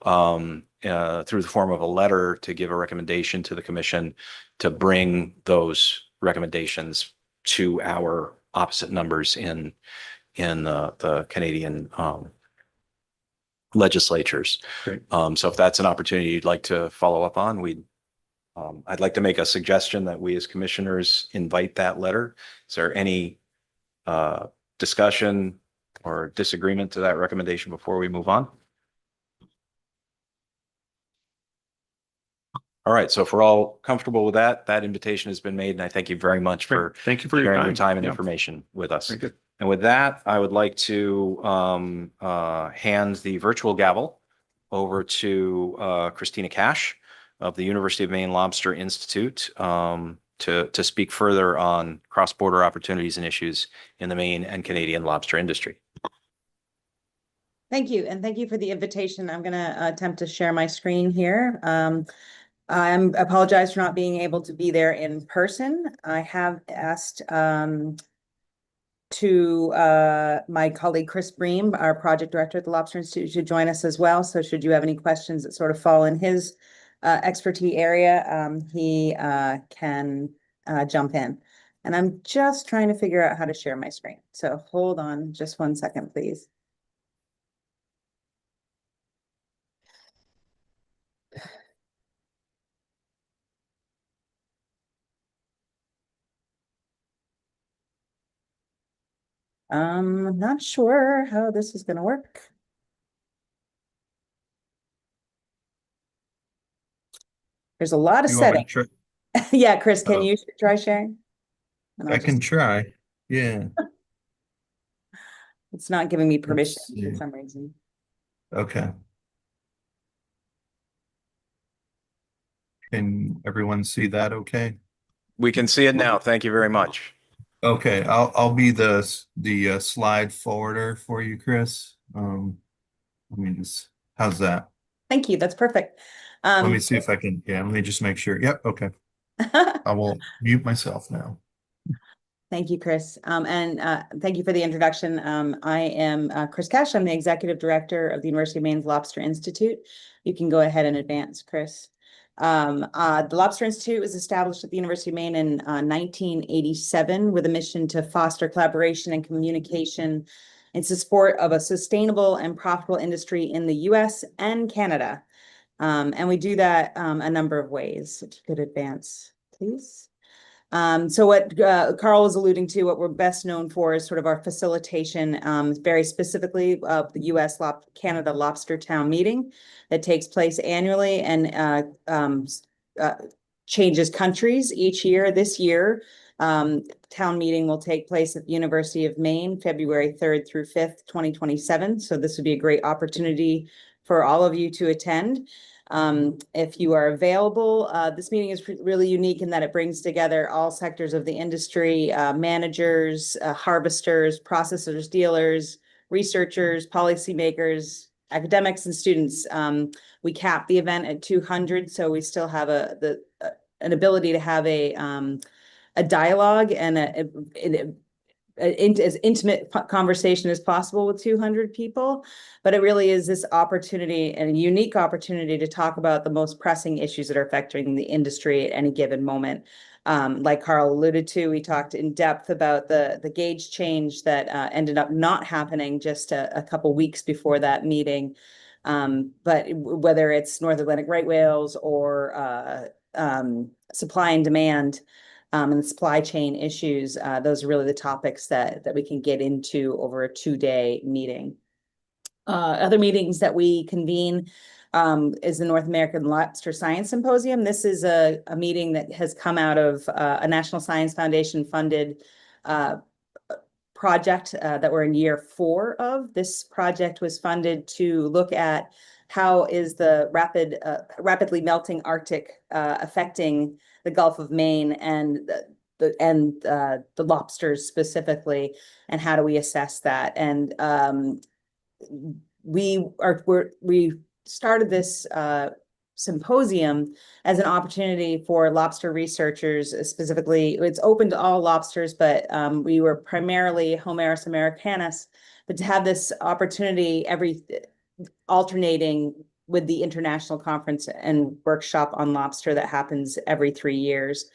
through the form of a letter to give a recommendation to the commission to bring those recommendations to our opposite numbers in the Canadian legislatures. Great. So if that's an opportunity you'd like to follow up on, I'd like to make a suggestion that we as commissioners invite that letter. Is there any discussion or disagreement to that recommendation before we move on? All right, so if we're all comfortable with that, that invitation has been made, and I thank you very much for Thank you for your sharing time. your time and Yeah. information with us. Very good. And with that, I would like to hand the virtual gavel over to Christina Cash of the University of Maine Lobster Institute to speak further on cross-border opportunities and issues in the Maine and Canadian lobster industry. Thank you, and thank you for the invitation. I'm going to attempt to share my screen here. I apologize for not being able to be there in person. I have asked to my colleague Chris Bream, our project director at the Lobster Institute, to join us as well. So should you have any questions that sort of fall in his expertise area, he can jump in. And I'm just trying to figure out how to share my screen. So hold on just 1 second, please. I'm not sure how this is going to work. There's a lot of You want me to settings. try? Yeah, Chris, can you try sharing? And I'll I can just- try. Yeah. It's not giving me permission see. for some reason. Okay. Can everyone see that okay? We can see it now. Thank you very much. Okay, I'll be the slide forwarder for you, Chris. Let me just, how's that? Thank you. That's perfect. Let me see if I can, yeah, let me just make sure. Yep, okay. I will mute myself now. Thank you, Chris. And thank you for the introduction. I am Chris Cash. I'm the executive director of the University of Maine's Lobster Institute. You can go ahead and advance, Chris. The Lobster Institute was established at the University of Maine in 1987 with a mission to foster collaboration and communication in support of a sustainable and profitable industry in the US and Canada. And we do that a number of ways. If you could advance, please. So what Carl was alluding to, what we're best known for is sort of our facilitation, very specifically of the US Canada Lobster Town Meeting that takes place annually and changes countries each year. This year, town meeting will take place at the University of Maine, February 3rd through 5th, 2027. So this would be a great opportunity for all of you to attend. If you are available, this meeting is really unique in that it brings together all sectors of the industry, managers, harvesters, processors, dealers, researchers, policymakers, academics, and students. We cap the event at 200, so we still have an ability to have a dialogue and as intimate conversation as possible with 200 people, but it really is this opportunity and a unique opportunity to talk about the most pressing issues that are affecting the industry at any given moment. Like Carl alluded to, we talked in depth about the gauge change that ended up not happening just a couple weeks before that meeting. But whether it's North Atlantic right whales or supply and demand, and supply chain issues, those are really the topics that we can get into over a 2-day meeting. Other meetings that we convene is the North American Lobster Science Symposium. This is a meeting that has come out of a National Science Foundation funded project that we're in year 4 of. This project was funded to look at how is the rapidly melting Arctic affecting the Gulf of Maine and the lobsters specifically, and how do we assess that? And we started this symposium as an opportunity for lobster researchers. Specifically, it's open to all lobsters, but we were primarily Homarus americanus. But to have this opportunity alternating with the international conference and workshop on lobster that happens every 3 years.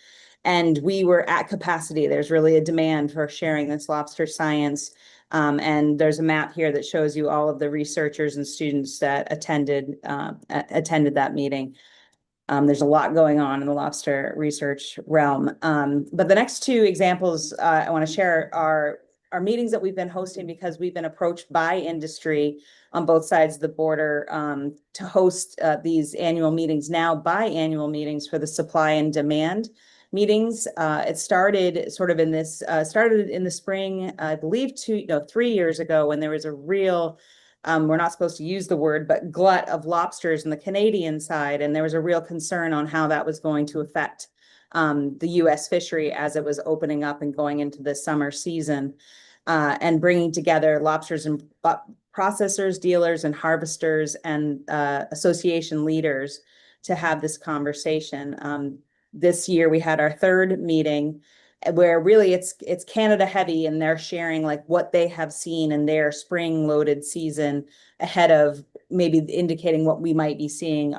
And we were at capacity. There's really a demand for sharing this lobster science. And there's a map here that shows you all of the researchers and students that attended that meeting. There's a lot going on in the lobster research realm. But the next 2 examples I want to share are meetings that we've been hosting because we've been approached by industry on both sides of the border to host these annual meetings, now biannual meetings for the supply and demand meetings. It started sort of in the spring, I believe 3 years ago, when there was a real, we're not supposed to use the word, but glut of lobsters on the Canadian side. And there was a real concern on how that was going to affect the US fishery as it was opening up and going into the summer season, and bringing together lobsters and processors, dealers, and harvesters and association leaders to have this conversation. This year we had our 3rd meeting where really it's Canada heavy, and they're sharing like what they have seen in their spring loaded season ahead of maybe indicating what we might be seeing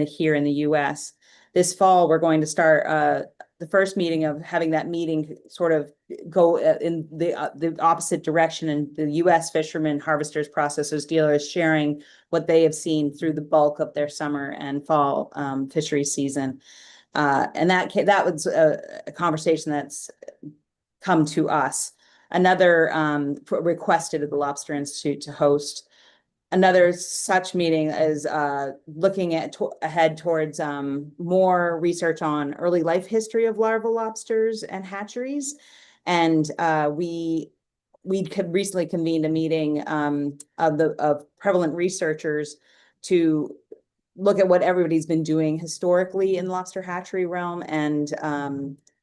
here in the US. This fall, we're going to start the first meeting of having that meeting sort of go in the opposite direction, and the US fishermen, harvesters, processors, dealers sharing what they have seen through the bulk of their summer and fall fishery season. And that was a conversation that's come to us. Another requested at the Lobster Institute to host. Another such meeting is looking ahead towards more research on early life history of larval lobsters and hatcheries. And we recently convened a meeting of prevalent researchers to look at what everybody's been doing historically in the lobster hatchery realm. And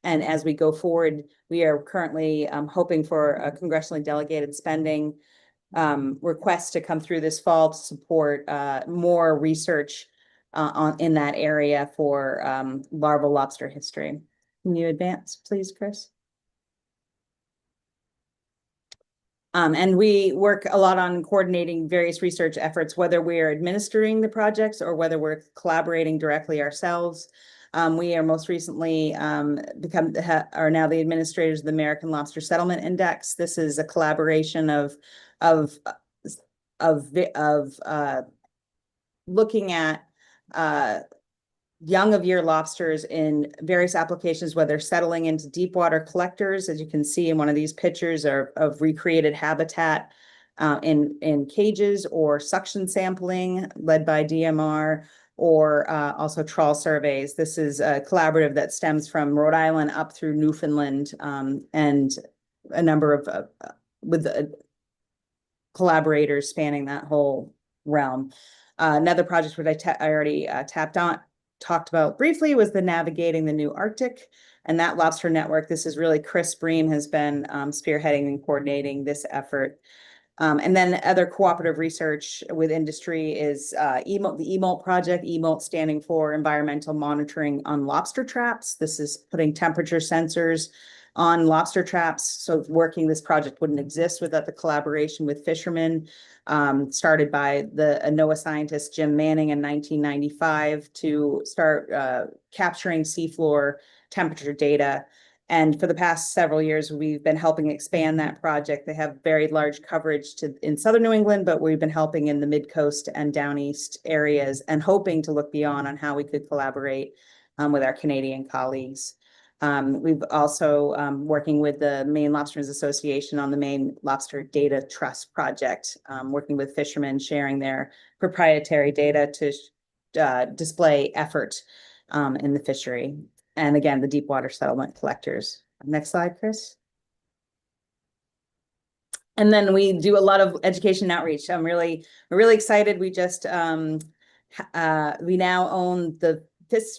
as we go forward, we are currently hoping for a congressionally delegated spending request to come through this fall to support more research in that area for larval lobster history. Can you advance, please, Chris? And we work a lot on coordinating various research efforts, whether we're administering the projects or whether we're collaborating directly ourselves. We are most recently are now the administrators of the American Lobster Settlement Index. This is a collaboration of looking at young of year lobsters in various applications, whether settling into deep water collectors, as you can see in one of these pictures, of recreated habitat in cages, or suction sampling led by DMR, or also trawl surveys. This is a collaborative that stems from Rhode Island up through Newfoundland, and a number of with collaborators spanning that whole realm. Another project which I already talked about briefly was the Navigating the New Arctic, and that lobster network. This is really Chris Bream has been spearheading and coordinating this effort. And then other cooperative research with industry is the EMOLT project, EMOLT standing for Environmental Monitoring on Lobster Traps. This is putting temperature sensors on lobster traps. So this project wouldn't exist without the collaboration with fishermen, started by the NOAA scientist Jim Manning in 1995 to start capturing seafloor temperature data. And for the past several years, we've been helping expand that project. They have very large coverage in southern New England, but we've been helping in the mid-coast and down east areas, and hoping to look beyond on how we could collaborate with our Canadian colleagues. We've also working with the Maine Lobstermen's Association on the Maine Lobster Data Trust project, working with fishermen, sharing their proprietary data to display effort in the fishery. And again, the deep water settlement collectors. Next slide, Chris. And then we do a lot of education outreach. We're really excited. We just we now own the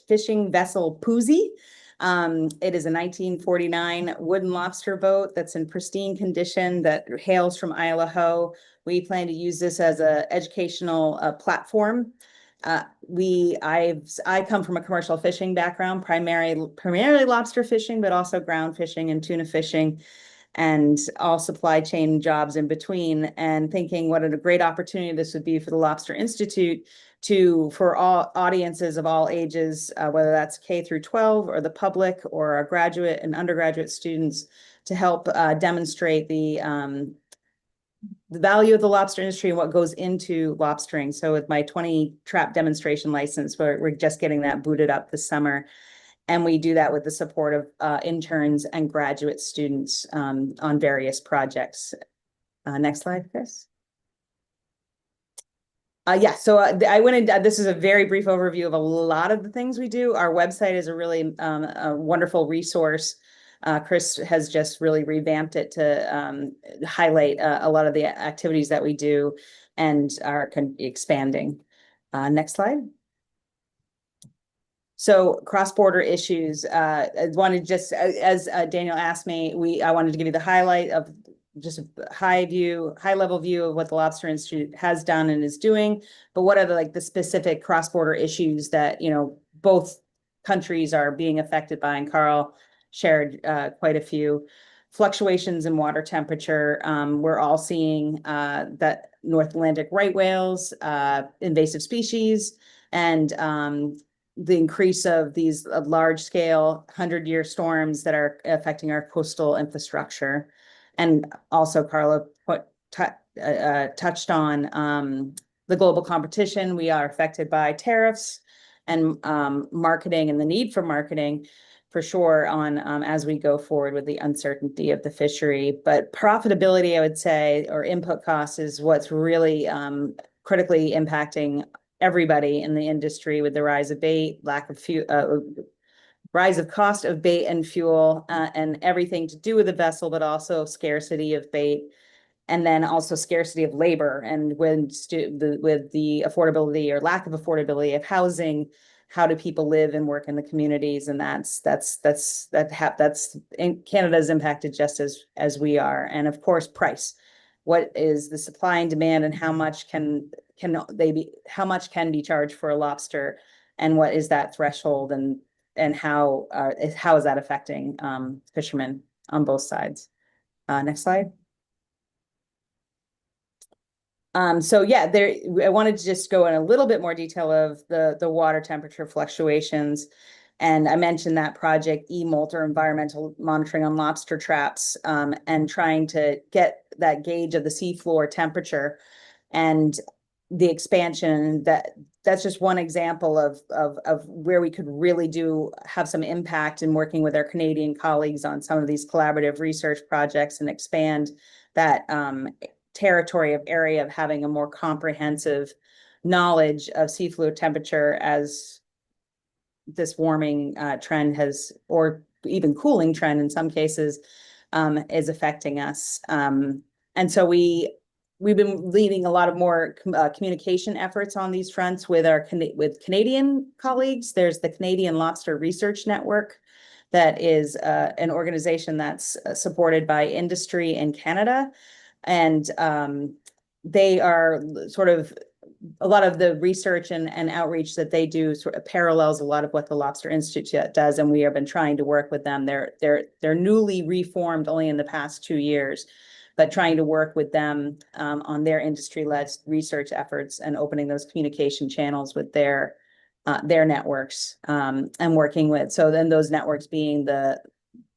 fishing vessel Poozy. It is a 1949 wooden lobster boat that's in pristine condition that hails from Isle Ho. We plan to use this as an educational platform. I come from a commercial fishing background, primarily lobster fishing, but also ground fishing and tuna fishing, and all supply chain jobs in between, and thinking what a great opportunity this would be for the Lobster Institute for all audiences of all ages, whether that's K through 12 or the public or our graduate and undergraduate students, to help demonstrate the value of the lobster industry and what goes into lobstering. So with my 20 trap demonstration license, we're just getting that booted up this summer. And we do that with the support of interns and graduate students on various projects. Next slide, Chris. So I went into, this is a very brief overview of a lot of the things we do. Our website is a really a wonderful resource. Chris has just really revamped it to highlight a lot of the activities that we do and are expanding. Next slide. So cross-border issues, I wanted just, as Daniel asked me, I wanted to give you the highlight of just a high-level view of what the Lobster Institute has done and is doing, but what are the specific cross-border issues that, both countries are being affected by, and Carl shared quite a few. Fluctuations in water temperature. We're all seeing that North Atlantic right whales, invasive species, and the increase of these large-scale 100-year storms that are affecting our coastal infrastructure. And also Carla touched on the global competition. We are affected by tariffs and marketing, and the need for marketing for sure on as we go forward with the uncertainty of the fishery. But profitability, I would say, or input costs, is what's really critically impacting everybody in the industry, with the rise of bait, rise of cost of bait and fuel, and everything to do with the vessel, but also scarcity of bait, and then also scarcity of labor. And with the affordability or lack of affordability of housing, how do people live and work in the communities? And that's Canada is impacted just as we are. And of course, price. What is the supply and demand, and how much can be charged for a lobster, and what is that threshold, and how is that affecting fishermen on both sides? Next slide. So yeah, there, I wanted to just go in a little bit more detail of the water temperature fluctuations. And I mentioned that project E-Molt, or environmental monitoring on lobster traps, and trying to get that gauge of the seafloor temperature and the expansion. That's just one example of where we could really have some impact in working with our Canadian colleagues on some of these collaborative research projects and expand that territory of area of having a more comprehensive knowledge of seafloor temperature as this warming trend has, or even cooling trend in some cases, is affecting us. And so we've been leading a lot of more communication efforts on these fronts with our Canadian colleagues. There's the Canadian Lobster Research Network, that is an organization that's supported by industry in Canada. And they are sort of, a lot of the research and outreach that they do sort of parallels a lot of what the Lobster Institute does, and we have been trying to work with them. They're newly reformed only in the past 2 years, but trying to work with them on their industry-led research efforts and opening those communication channels with their networks, and working with, so then those networks being the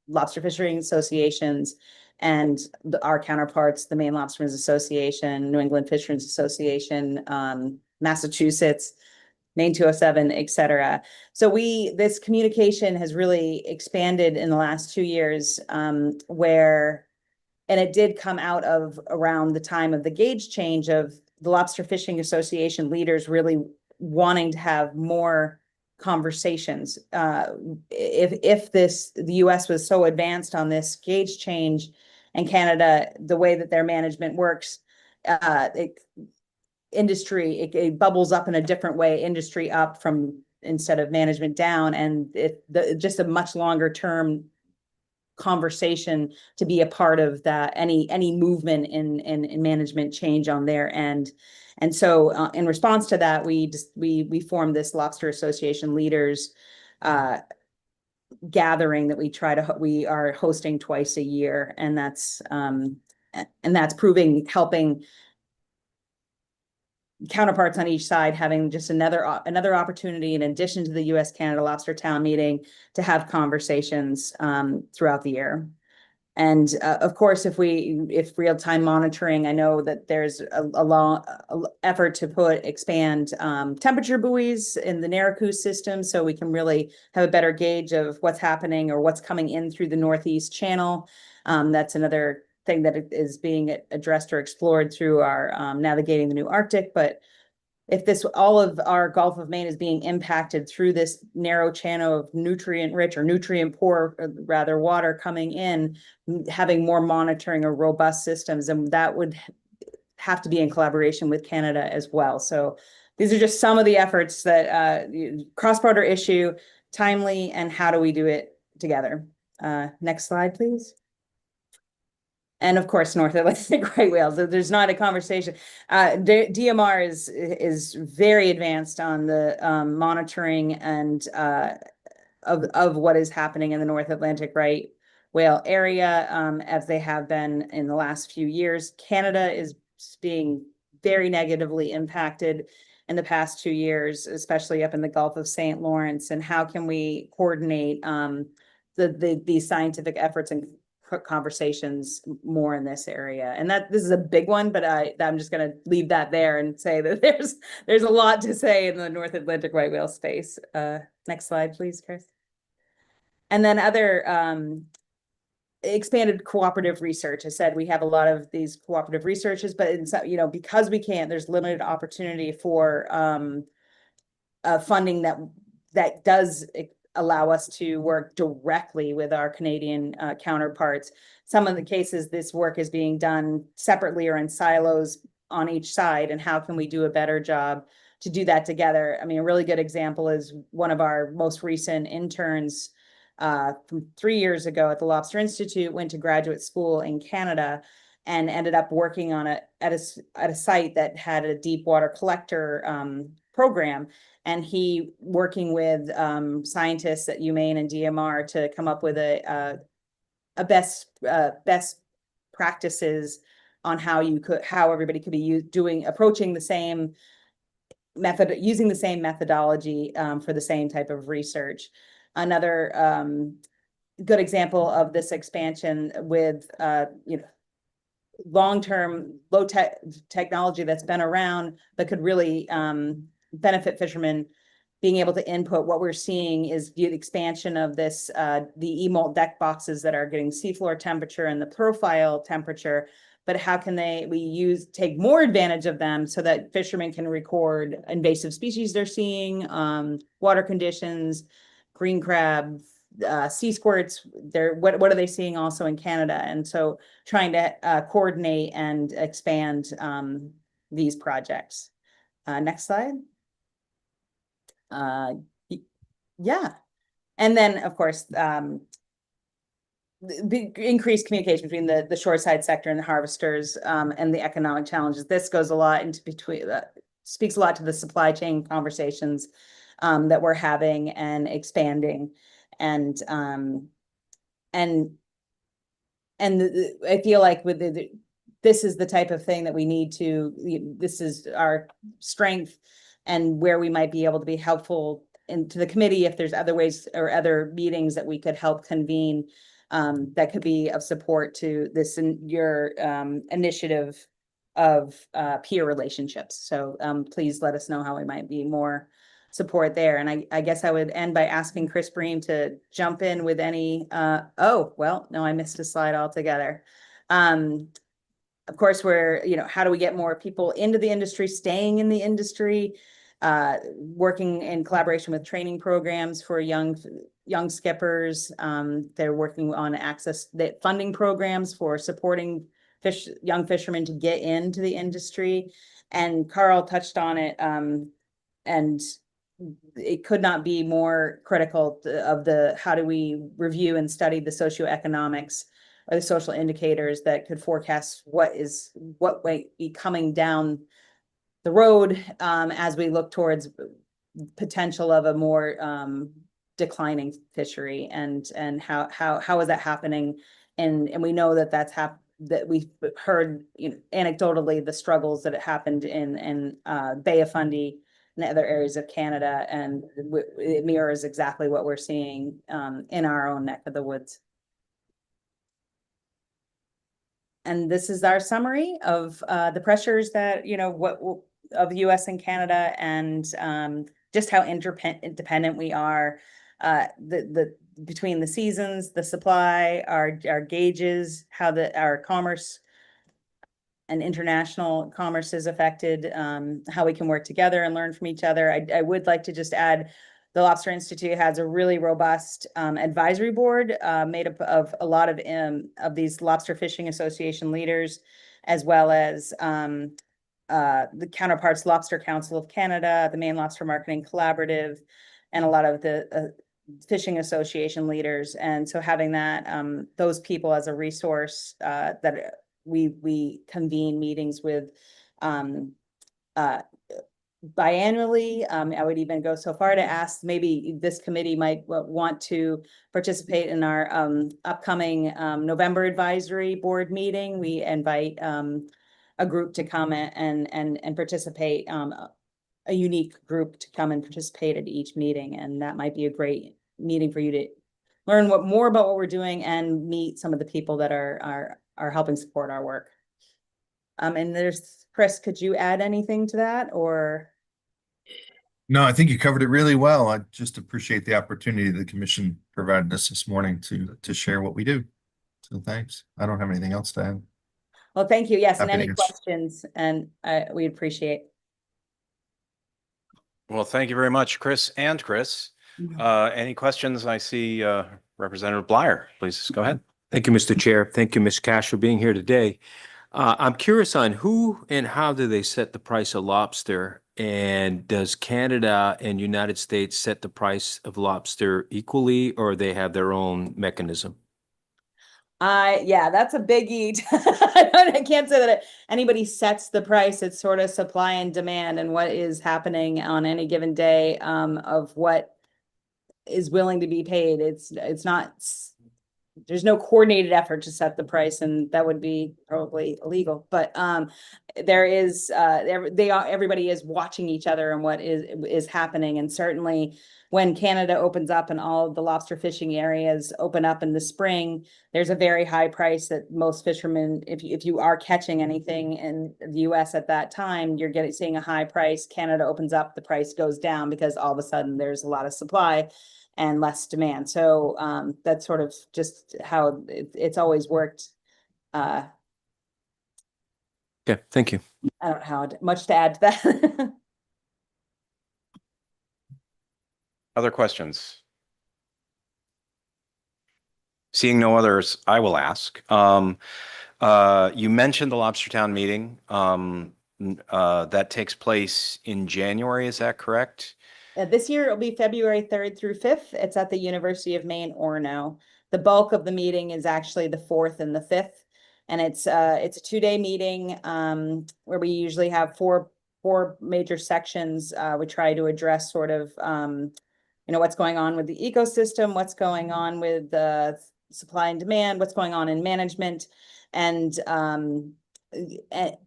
lobster fishing associations and our counterparts, the Maine Lobstermen's Association, New England Fishermen's Association, Massachusetts, Maine 207, et cetera. So this communication has really expanded in the last 2 years, and it did come out of around the time of the gauge change of the Lobster Fishing Association leaders really wanting to have more conversations. If the US was so advanced on this gauge change, and Canada, the way that their management works, industry, it bubbles up in a different way, industry up from instead of management down, and just a much longer term conversation to be a part of that, any movement in management change on their end. And so in response to that, we formed this Lobster Association leaders gathering that we are hosting twice a year, and that's helping counterparts on each side having just another opportunity, in addition to the US Canada Lobster Town meeting, to have conversations throughout the year. And of course, if real-time monitoring, I know that there's a long effort to expand temperature buoys in the Narracoo system, so we can really have a better gauge of what's happening or what's coming in through the Northeast Channel. That's another thing that is being addressed or explored through our Navigating the New Arctic. But if all of our Gulf of Maine is being impacted through this narrow channel of nutrient-rich or nutrient-poor, rather, water coming in, having more monitoring or robust systems, and that would have to be in collaboration with Canada as well. So these are just some of the efforts that cross-border issue, timely, and how do we do it together? Next slide, please. And of course, North Atlantic right whales. There's not a conversation. DMR is very advanced on the monitoring and of what is happening in the North Atlantic right whale area, as they have been in the last few years. Canada is being very negatively impacted in the past 2 years, especially up in the Gulf of St. Lawrence. And how can we coordinate these scientific efforts and conversations more in this area? And this is a big one, but I'm just going to leave that there and say that there's a lot to say in the North Atlantic right whale space. Next slide, please, Chris. And then other expanded cooperative research. I said we have a lot of these cooperative researches, but because we can't, there's limited opportunity for funding that does allow us to work directly with our Canadian counterparts. Some of the cases, this work is being done separately or in silos on each side, and how can we do a better job to do that together? I mean, a really good example is one of our most recent interns from 3 years ago at the Lobster Institute, went to graduate school in Canada and ended up working on at a site that had a deep water collector program. And he, working with scientists at UMaine and DMR, to come up with a best practices on how everybody could be approaching the same method, using the same methodology for the same type of research. Another good example of this expansion with long-term low-tech technology that's been around but could really benefit fishermen being able to input. What we're seeing is the expansion of this, the EMOLT deck boxes that are getting seafloor temperature and the profile temperature, but how can take more advantage of them so that fishermen can record invasive species they're seeing, water conditions, green crab, sea squirts, what are they seeing also in Canada? And so trying to coordinate and expand these projects. Next slide. Yeah. And then, of course, the increased communication between the shoreside sector and the harvesters and the economic challenges. This goes a lot into speaks a lot to the supply chain conversations that we're having and expanding. And I feel like with this is the type of thing that we need to, this is our strength and where we might be able to be helpful to the committee if there's other ways or other meetings that we could help convene that could be of support to this your initiative of peer relationships. So please let us know how we might be more support there. And I guess I would end by asking Chris Bream to jump in with any, oh, well, no, I missed a slide altogether. Of course, how do we get more people into the industry, staying in the industry, working in collaboration with training programs for young skippers. They're working on funding programs for supporting young fishermen to get into the industry. And Carl touched on it, and it could not be more critical of how do we review and study the socioeconomics or the social indicators that could forecast what might be coming down the road as we look towards potential of a more declining fishery, and how is that happening? And we know that we've heard anecdotally the struggles that happened in Bay of Fundy and other areas of Canada, and it mirrors exactly what we're seeing in our own neck of the woods. And this is our summary of the pressures that of the U.S. and Canada, and just how interdependent we are. Between the seasons, the supply, our gauges, how our commerce and international commerce is affected, how we can work together and learn from each other. I would like to just add, the Lobster Institute has a really robust advisory board made up of a lot of these Lobster Fishing Association leaders, as well as the counterparts, Lobster Council of Canada, the Maine Lobster Marketing Collaborative, and a lot of the fishing association leaders. And so having those people as a resource that we convene meetings with biannually. I would even go so far to ask maybe this committee might want to participate in our upcoming November advisory board meeting. We invite a group to come and participate, a unique group to come and participate at each meeting. And that might be a great meeting for you to learn more about what we're doing and meet some of the people that are helping support our work. And there's Chris, could you add anything to that, or? No, I think you covered it really well. I just appreciate the opportunity the commission provided us this morning to share what we do. So thanks. I don't have anything else to add. Well, thank you. Yes, Happy and to any answer. questions, and we appreciate. Well, thank you very much, Chris and Chris. Any questions? I see Representative Bleier. Please go ahead. Thank you, Mr. Chair. Thank you, Ms. Cash, for being here today. I'm curious on who and how do they set the price of lobster? And does Canada and United States set the price of lobster equally, or they have their own mechanism? Yeah, that's a biggie. I can't say that anybody sets the price. It's sort of supply and demand and what is happening on any given day of what is willing to be paid. It's not there's no coordinated effort to set the price, and that would be probably illegal. But there is everybody is watching each other and what is happening. And certainly when Canada opens up and all of the lobster fishing areas open up in the spring, there's a very high price that most fishermen, if you are catching anything in the US at that time, you're seeing a high price. Canada opens up, the price goes down because all of a sudden there's a lot of supply and less demand. So that's sort of just how it's always worked. Okay, thank you. I don't know how much to add to that. Other questions? Seeing no others, I will ask. You mentioned the Lobstertown meeting. That takes place in January, is that correct? This year it'll be February 3rd through 5th. It's at the University of Maine, Orono. The bulk of the meeting is actually the 4th and the 5th. And it's a 2-day meeting where we usually have four major sections. We try to address sort of what's going on with the ecosystem, what's going on with the supply and demand, what's going on in management, and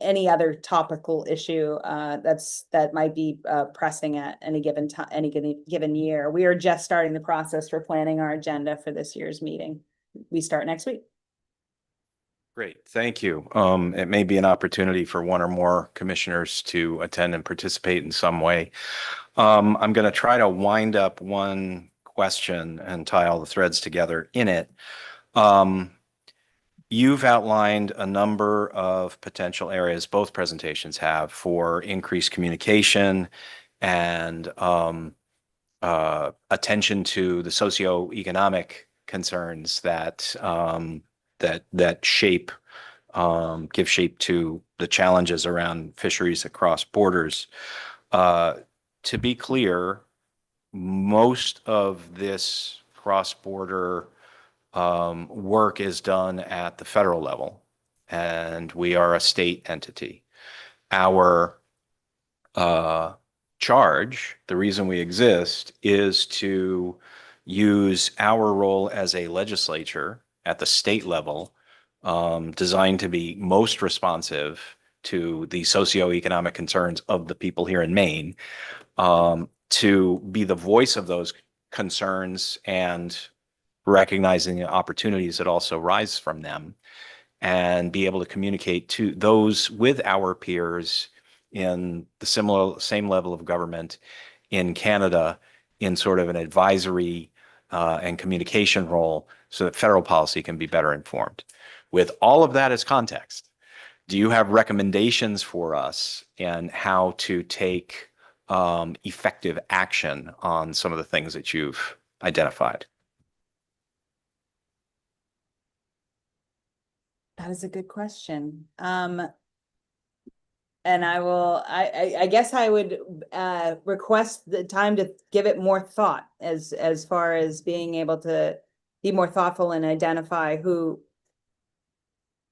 any other topical issue that might be pressing at any given time, any given year. We are just starting the process for planning our agenda for this year's meeting. We start next week. Great, thank you. It may be an opportunity for one or more commissioners to attend and participate in some way. I'm going to try to wind up one question and tie all the threads together in it. You've outlined a number of potential areas, both presentations have, for increased communication and attention to the socioeconomic concerns that shape, give shape to the challenges around fisheries across borders. To be clear, most of this cross-border work is done at the federal level, and we are a state entity. Our charge, the reason we exist, is to use our role as a legislature at the state level, designed to be most responsive to the socioeconomic concerns of the people here in Maine, to be the voice of those concerns and recognizing the opportunities that also rise from them, and be able to communicate to those with our peers in the same level of government in Canada in sort of an advisory and communication role so that federal policy can be better informed. With all of that as context, do you have recommendations for us in how to take effective action on some of the things that you've identified? That is a good question. And I guess I would request the time to give it more thought as far as being able to be more thoughtful and identify who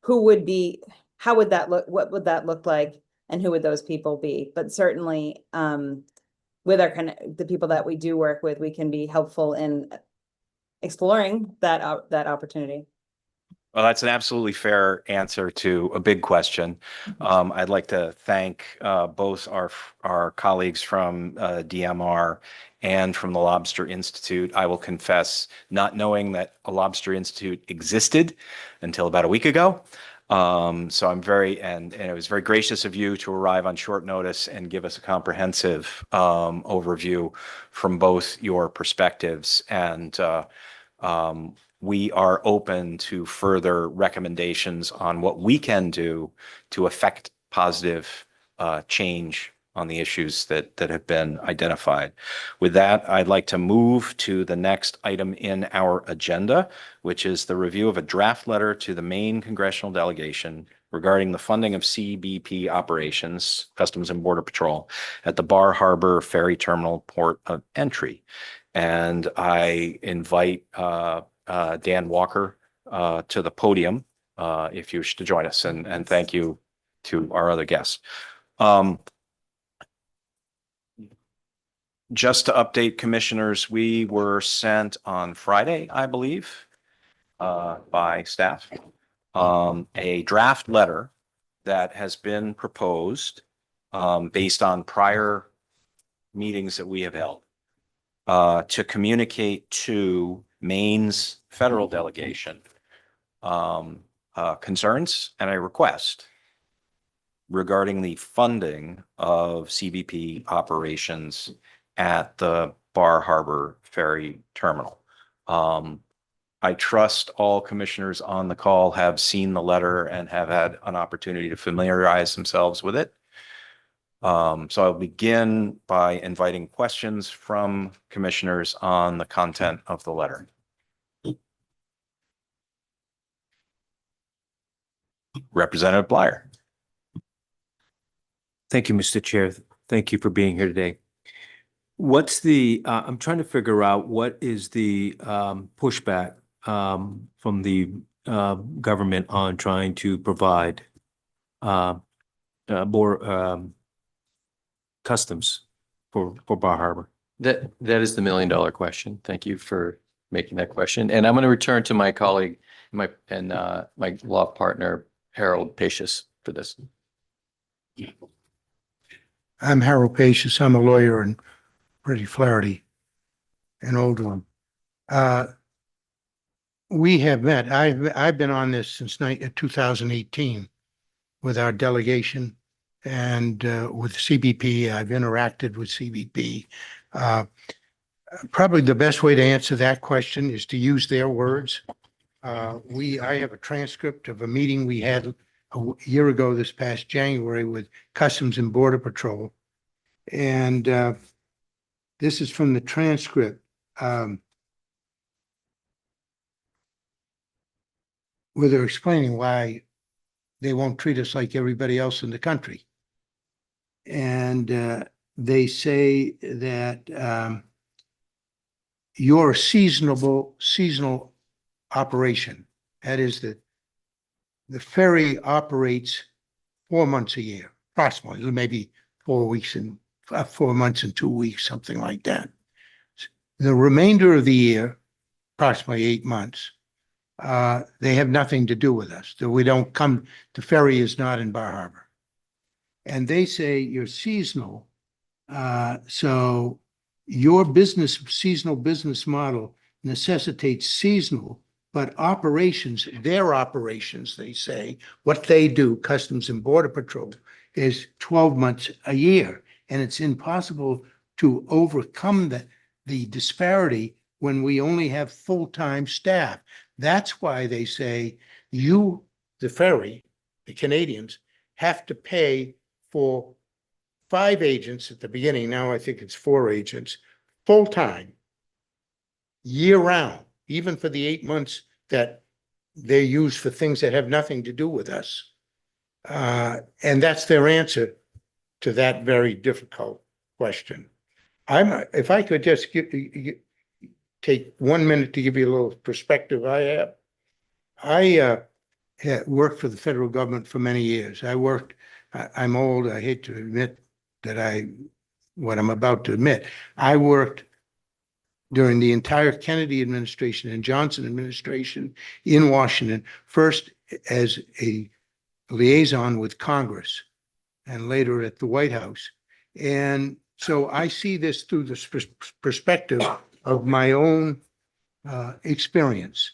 would be, how would that look, what would that look like, and who would those people be? But certainly with the people that we do work with, we can be helpful in exploring that opportunity. Well, that's an absolutely fair answer to a big question. I'd like to thank both our colleagues from DMR and from the Lobster Institute. I will confess not knowing that a Lobster Institute existed until about a week ago. So I'm and it was very gracious of you to arrive on short notice and give us a comprehensive overview from both your perspectives. And we are open to further recommendations on what we can do to affect positive change on the issues that have been identified. With that, I'd like to move to the next item in our agenda, which is the review of a draft letter to the Maine Congressional Delegation regarding the funding of CBP operations, Customs and Border Patrol, at the Bar Harbor Ferry Terminal Port of Entry. And I invite Dan Walker to the podium if you wish to join us, and thank you to our other guests. Just to update commissioners, we were sent on Friday, I believe, by staff. A draft letter that has been proposed based on prior meetings that we have held to communicate to Maine's federal delegation concerns and a request regarding the funding of CBP operations at the Bar Harbor Ferry Terminal. I trust all commissioners on the call have seen the letter and have had an opportunity to familiarize themselves with it. So I'll begin by inviting questions from commissioners on the content of the letter. Representative Bleier. Thank you, Mr. Chair. Thank you for being here today. What's the, I'm trying to figure out what is the pushback from the government on trying to provide more customs for Bar Harbor? That is the $1 million question. Thank you for making that question. And I'm going to return to my colleague, my law partner, Harold Pacious, for this. I'm Harold Pacious. I'm a lawyer in Pretty Flaherty, an old one. We have met. I've been on this since 2018 with our delegation and with CBP. I've interacted with CBP. Probably the best way to answer that question is to use their words. I have a transcript of a meeting we had a year ago this past January with Customs and Border Patrol. And this is from the transcript. Where they're explaining why they won't treat us like everybody else in the country. And they say that you're a seasonal operation. That is that the ferry operates 4 months a year, approximately, maybe 4 months and 2 weeks, something like that. The remainder of the year, approximately 8 months, they have nothing to do with us. We don't come, the ferry is not in Bar Harbor. And they say you're seasonal. So your seasonal business model necessitates seasonal, but operations, their operations, they say, what they do, Customs and Border Patrol, is 12 months a year. And it's impossible to overcome the disparity when we only have full-time staff. That's why they say you, the ferry, the Canadians, have to pay for 5 agents at the beginning. Now I think it's 4 agents, full-time, year-round, even for the 8 months that they're used for things that have nothing to do with us. And that's their answer to that very difficult question. If I could just take 1 minute to give you a little perspective I had worked for the federal government for many years. I'm old, I hate to admit what I'm about to admit. I worked during the entire Kennedy administration and Johnson administration in Washington, first as a liaison with Congress and later at the White House. And so I see this through the perspective of my own experience.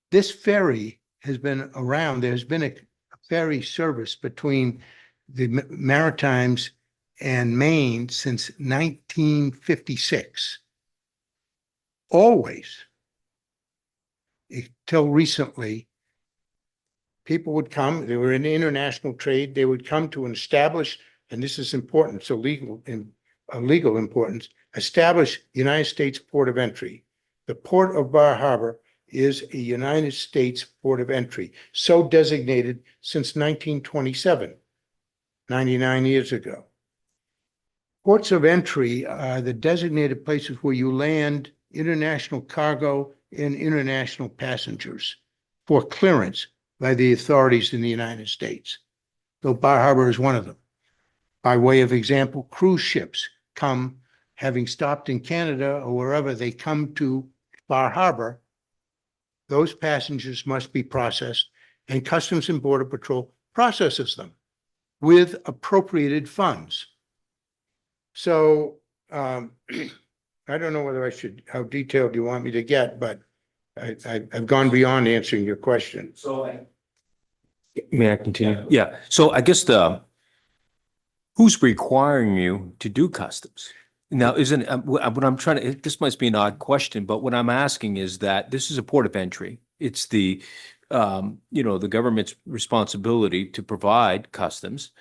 This ferry has been around. There's been a ferry service between the Maritimes and Maine since 1956. Always. Until recently, people would come, they were in international trade, they would come to an established, and this is important, so legal importance, establish United States port of entry. The port of Bar Harbor is a United States port of entry, so designated since 1927, 99 years ago. Ports of entry are the designated places where you land international cargo and international passengers for clearance by the authorities in the United States. So Bar Harbor is one of them. By way of example, cruise ships come, having stopped in Canada or wherever, they come to Bar Harbor those passengers must be processed, and Customs and Border Patrol processes them with appropriated funds. So I don't know whether I should, how detailed you want me to get, but I've gone beyond answering your question. May I continue? Yeah, so I guess who's requiring you to do customs? Now, isn't, what I'm trying to, this must be an odd question, but what I'm asking is that this is a port of entry. It's the, the government's responsibility to provide customs.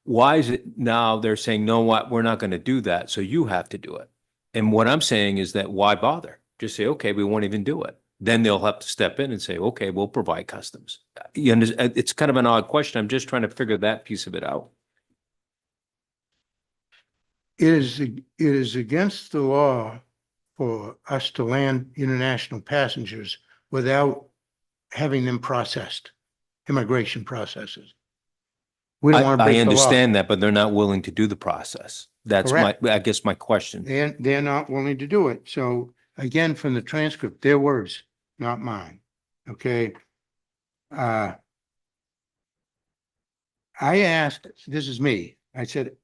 Why is it now they're saying, no, what, we're not going to do that, so you have to do it? And what I'm saying is that why bother? Just say, okay, we won't even do it. Then they'll have to step in and say, okay, we'll provide customs. You understand? It's kind of an odd question. I'm just trying to figure that piece of it out. It is against the law for us to land international passengers without having them processed, immigration processes. We don't want to break I the law. understand that, but they're not willing to do the process. That's Correct. I guess my question. They're not willing to do it. So again, from the transcript, their words, not mine. Okay. I asked, this is me, I said,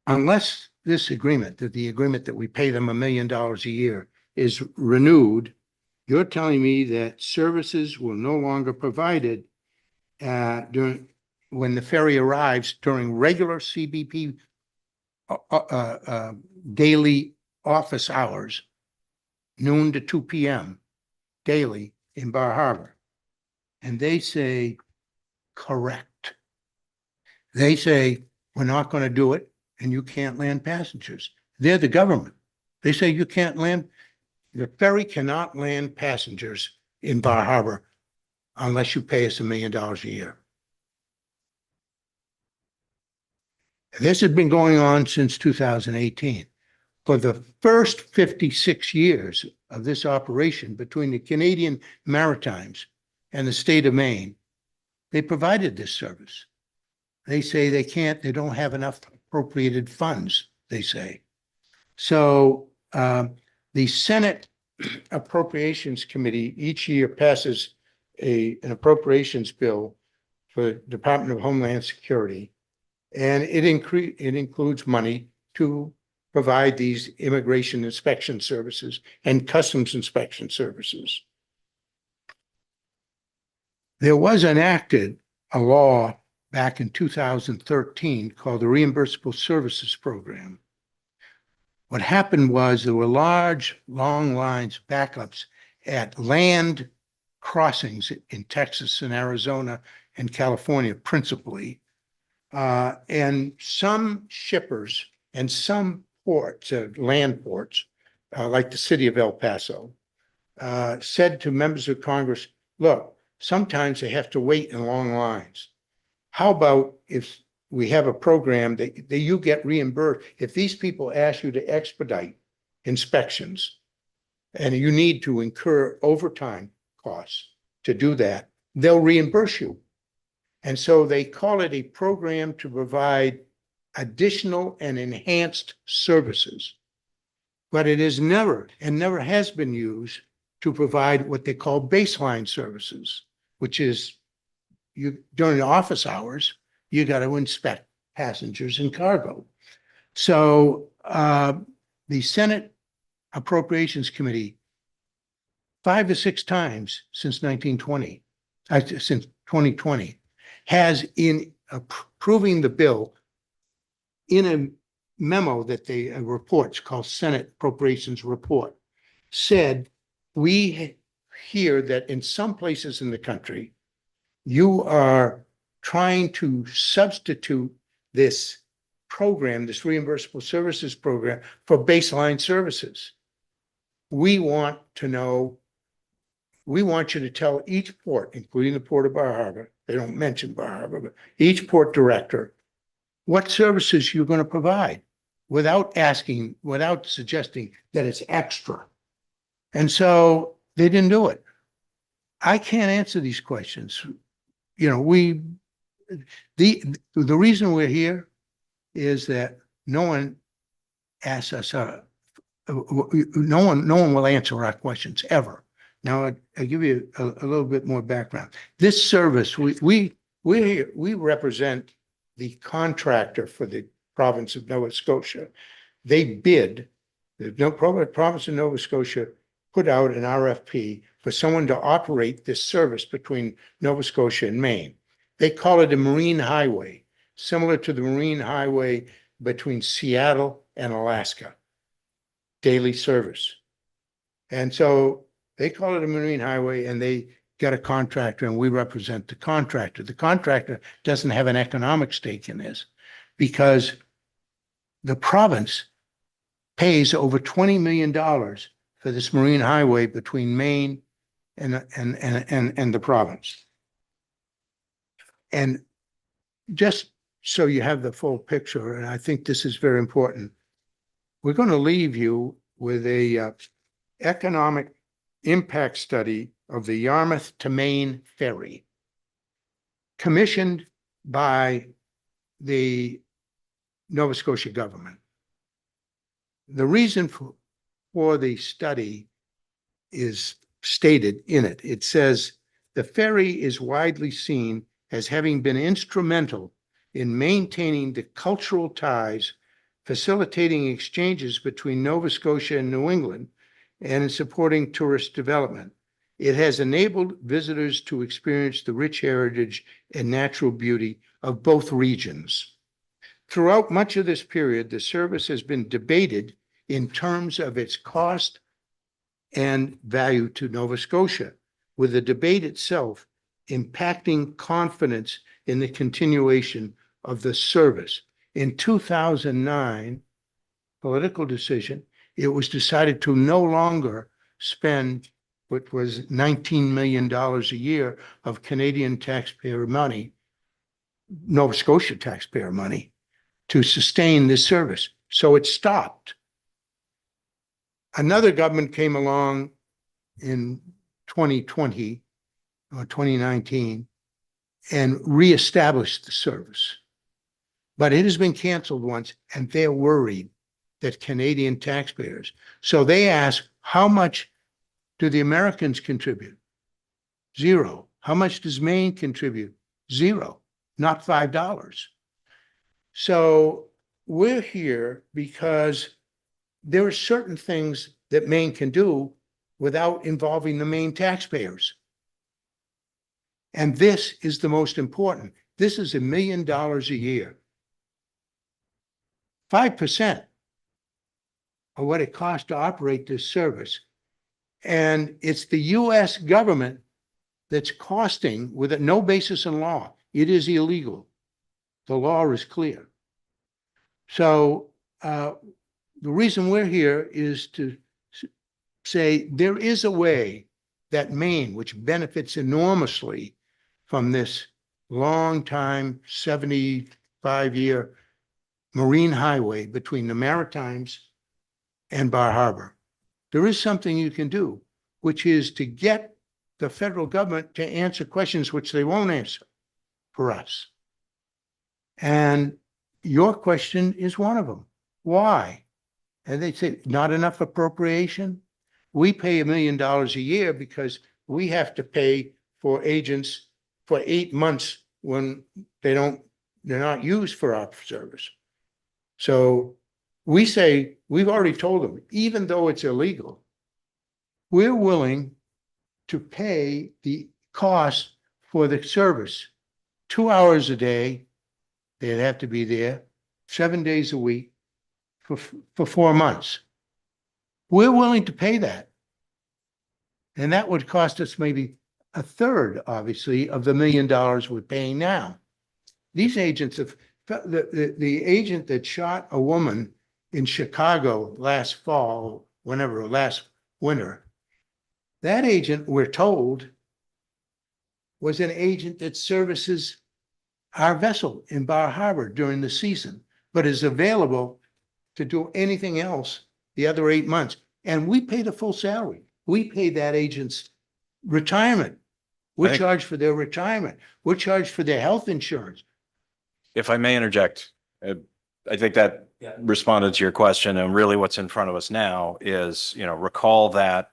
unless this agreement, that the agreement that we pay them $1 million a year is renewed, you're telling me that services will no longer provided when the ferry arrives during regular CBP daily office hours, noon to 2 p.m. daily in Bar Harbor. And they say, correct. They say, we're not going to do it, and you can't land passengers. They're the government. They say you can't land, the ferry cannot land passengers in Bar Harbor unless you pay us $1 million a year. This has been going on since 2018. For the first 56 years of this operation between the Canadian Maritimes and the state of Maine, they provided this service. They say they can't, they don't have enough appropriated funds, they say. So the Senate Appropriations Committee each year passes an appropriations bill for Department of Homeland Security. And it includes money to provide these immigration inspection services and customs inspection services. There was enacted a law back in 2013 called the Reimbursable Services Program. What happened was there were large, long lines, backups at land crossings in Texas and Arizona and California principally. And some shippers and some ports, land ports, like the city of El Paso, said to members of Congress, look, sometimes they have to wait in long lines. How about if we have a program that you get reimbursed? If these people ask you to expedite inspections and you need to incur overtime costs to do that, they'll reimburse you. And so they call it a program to provide additional and enhanced services. But it is never and never has been used to provide what they call baseline services, which is you during the office hours, you got to inspect passengers and cargo. So the Senate Appropriations Committee 5 to 6 times since 1920, since 2020, has in approving the bill in a memo that they reports called Senate Appropriations Report, said, we hear that in some places in the country, you are trying to substitute this program, this reimbursable services program, for baseline services. We want to know, we want you to tell each port, including the Port of Bar Harbor, they don't mention Bar Harbor, but each port director, what services you're going to provide without asking, without suggesting that it's extra. And so they didn't do it. I can't answer these questions. You know, the reason we're here is that no one asks us no one will answer our questions ever. Now, I'll give you a little bit more background. This service, we represent the contractor for the province of Nova Scotia. They bid, province of Nova Scotia put out an RFP for someone to operate this service between Nova Scotia and Maine. They call it a marine highway, similar to the marine highway between Seattle and Alaska. Daily service. And so they call it a marine highway, and they got a contractor, and we represent the contractor. The contractor doesn't have an economic stake in this because the province pays over $20 million for this marine highway between Maine and the province. And just so you have the full picture, and I think this is very important, we're going to leave you with a economic impact study of the Yarmouth to Maine ferry, commissioned by the Nova Scotia government. The reason for the study is stated in it. It says, the ferry is widely seen as having been instrumental in maintaining the cultural ties, facilitating exchanges between Nova Scotia and New England, and in supporting tourist development. It has enabled visitors to experience the rich heritage and natural beauty of both regions. Throughout much of this period, the service has been debated in terms of its cost and value to Nova Scotia, with the debate itself impacting confidence in the continuation of the service. In 2009, political decision, it was decided to no longer spend what was $19 million a year of Canadian taxpayer money, Nova Scotia taxpayer money, to sustain this service. So it stopped. Another government came along in 2020 or 2019 and reestablished the service. But it has been canceled once, and they're worried that Canadian taxpayers. So they ask, how much do the Americans contribute? Zero. How much does Maine contribute? Zero, not $5. So we're here because there are certain things that Maine can do without involving the Maine taxpayers. And this is the most important. This is $1 million a year. 5% of what it costs to operate this service. And it's the US government that's costing, with no basis in law. It is illegal. The law is clear. So the reason we're here is to say there is a way that Maine, which benefits enormously from this long time, 75-year marine highway between the Maritimes and Bar Harbor. There is something you can do, which is to get the federal government to answer questions which they won't answer for us. And your question is one of them. Why? And they say, not enough appropriation. We pay $1 million a year because we have to pay for agents for 8 months when they're not used for our service. So we say, we've already told them, even though it's illegal, we're willing to pay the cost for the service. 2 hours a day, they'd have to be there, 7 days a week for 4 months. We're willing to pay that. And that would cost us maybe a third, obviously, of the $1 million we're paying now. These agents have, the agent that shot a woman in Chicago last fall, last winter, that agent, we're told, was an agent that services our vessel in Bar Harbor during the season, but is available to do anything else the other 8 months. And we pay the full salary. We pay that agent's retirement. We charge for their retirement. We charge for their health insurance. If I may interject, I think that responded to your question, and really what's in front of us now is, recall that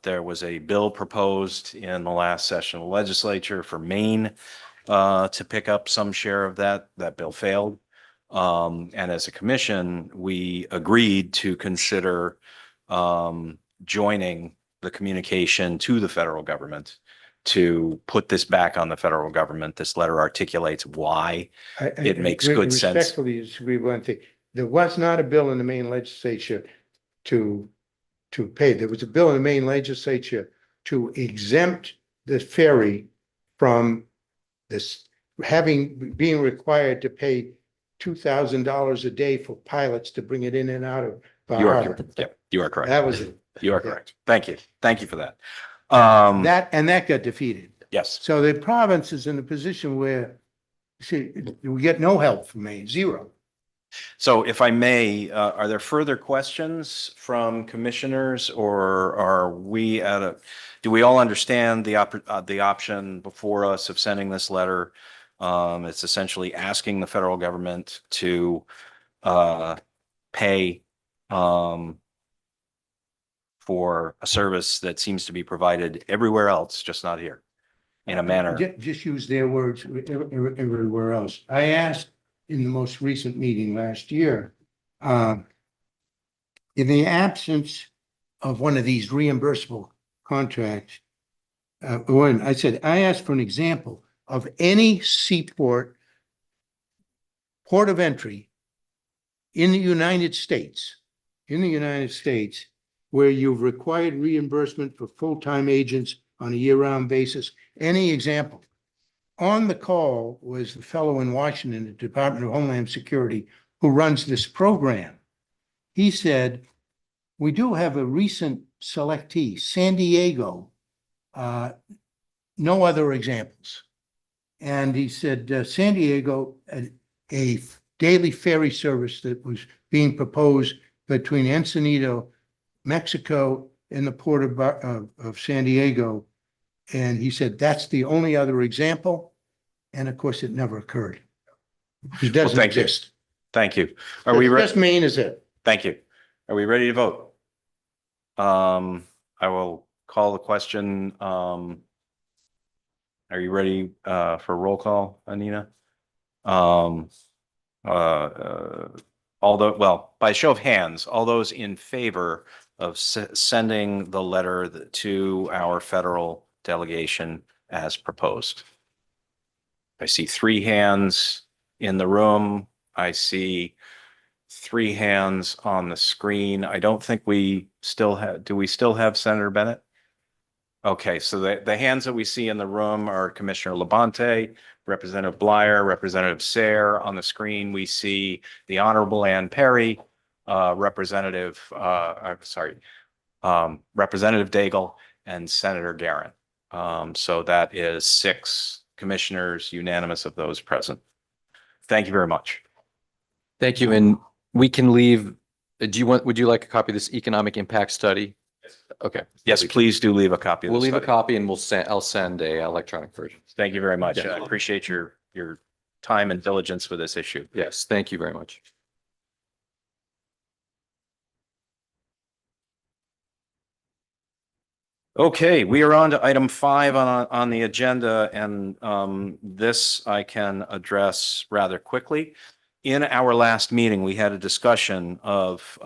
there was a bill proposed in the last session of the legislature for Maine to pick up some share of that. That bill failed. And as a commission, we agreed to consider joining the communication to the federal government to put this back on the federal government. This letter articulates why it makes good sense. Respectfully disagree with one thing. There was not a bill in the Maine legislature to pay. There was a bill in the Maine legislature to exempt the ferry from this being required to pay $2,000 a day for pilots to bring it in and out of the You are harbor. correct. Yeah, you are correct. That was it. You are correct. Thank you. Thank you for that. That got defeated. Yes. So the province is in a position where, see, we get no help from Maine, zero. So if I may, are there further questions from commissioners, or are we do we all understand the option before us of sending this letter? It's essentially asking the federal government to pay for a service that seems to be provided everywhere else, just not here, in a manner. Just use their words everywhere else. I asked in the most recent meeting last year, in the absence of one of these reimbursable contracts, I said, I asked for an example of any seaport, port of entry in the United States, where you've required reimbursement for full-time agents on a year-round basis. Any example? On the call was the fellow in Washington, the Department of Homeland Security, who runs this program. He said, we do have a recent selectee, San Diego, no other examples. And he said, San Diego, a daily ferry service that was being proposed between Ensenado, Mexico, and the port of San Diego. And he said, that's the only other example. And of course, it never occurred. It doesn't thank you. exist. Thank you. Are we Just Maine is it? Thank you. Are we ready to vote? I will call the question. Are you ready for roll call, Anina? By show of hands, all those in favor of sending the letter to our federal delegation as proposed. I see 3 hands in the room. I see 3 hands on the screen. I don't think we still have, do we still have Senator Bennett? Okay, so the hands that we see in the room are Commissioner Labonte, Representative Bleier, Representative Sayre. On the screen, we see the Honorable Ann Perry, Representative Daigle, and Senator Garin. So that is 6 commissioners, unanimous of those present. Thank you very much. Thank you. And we can leave, would you like a copy of this economic impact study? Okay. Yes, please do leave a copy of We'll the leave a study. copy and I'll send a electronic version. Thank you very much. Yeah. I appreciate your time and diligence with this issue. Yes, thank you very much. Okay, we are on to item 5 on the agenda, and this I can address rather quickly. In our last meeting, we had a discussion of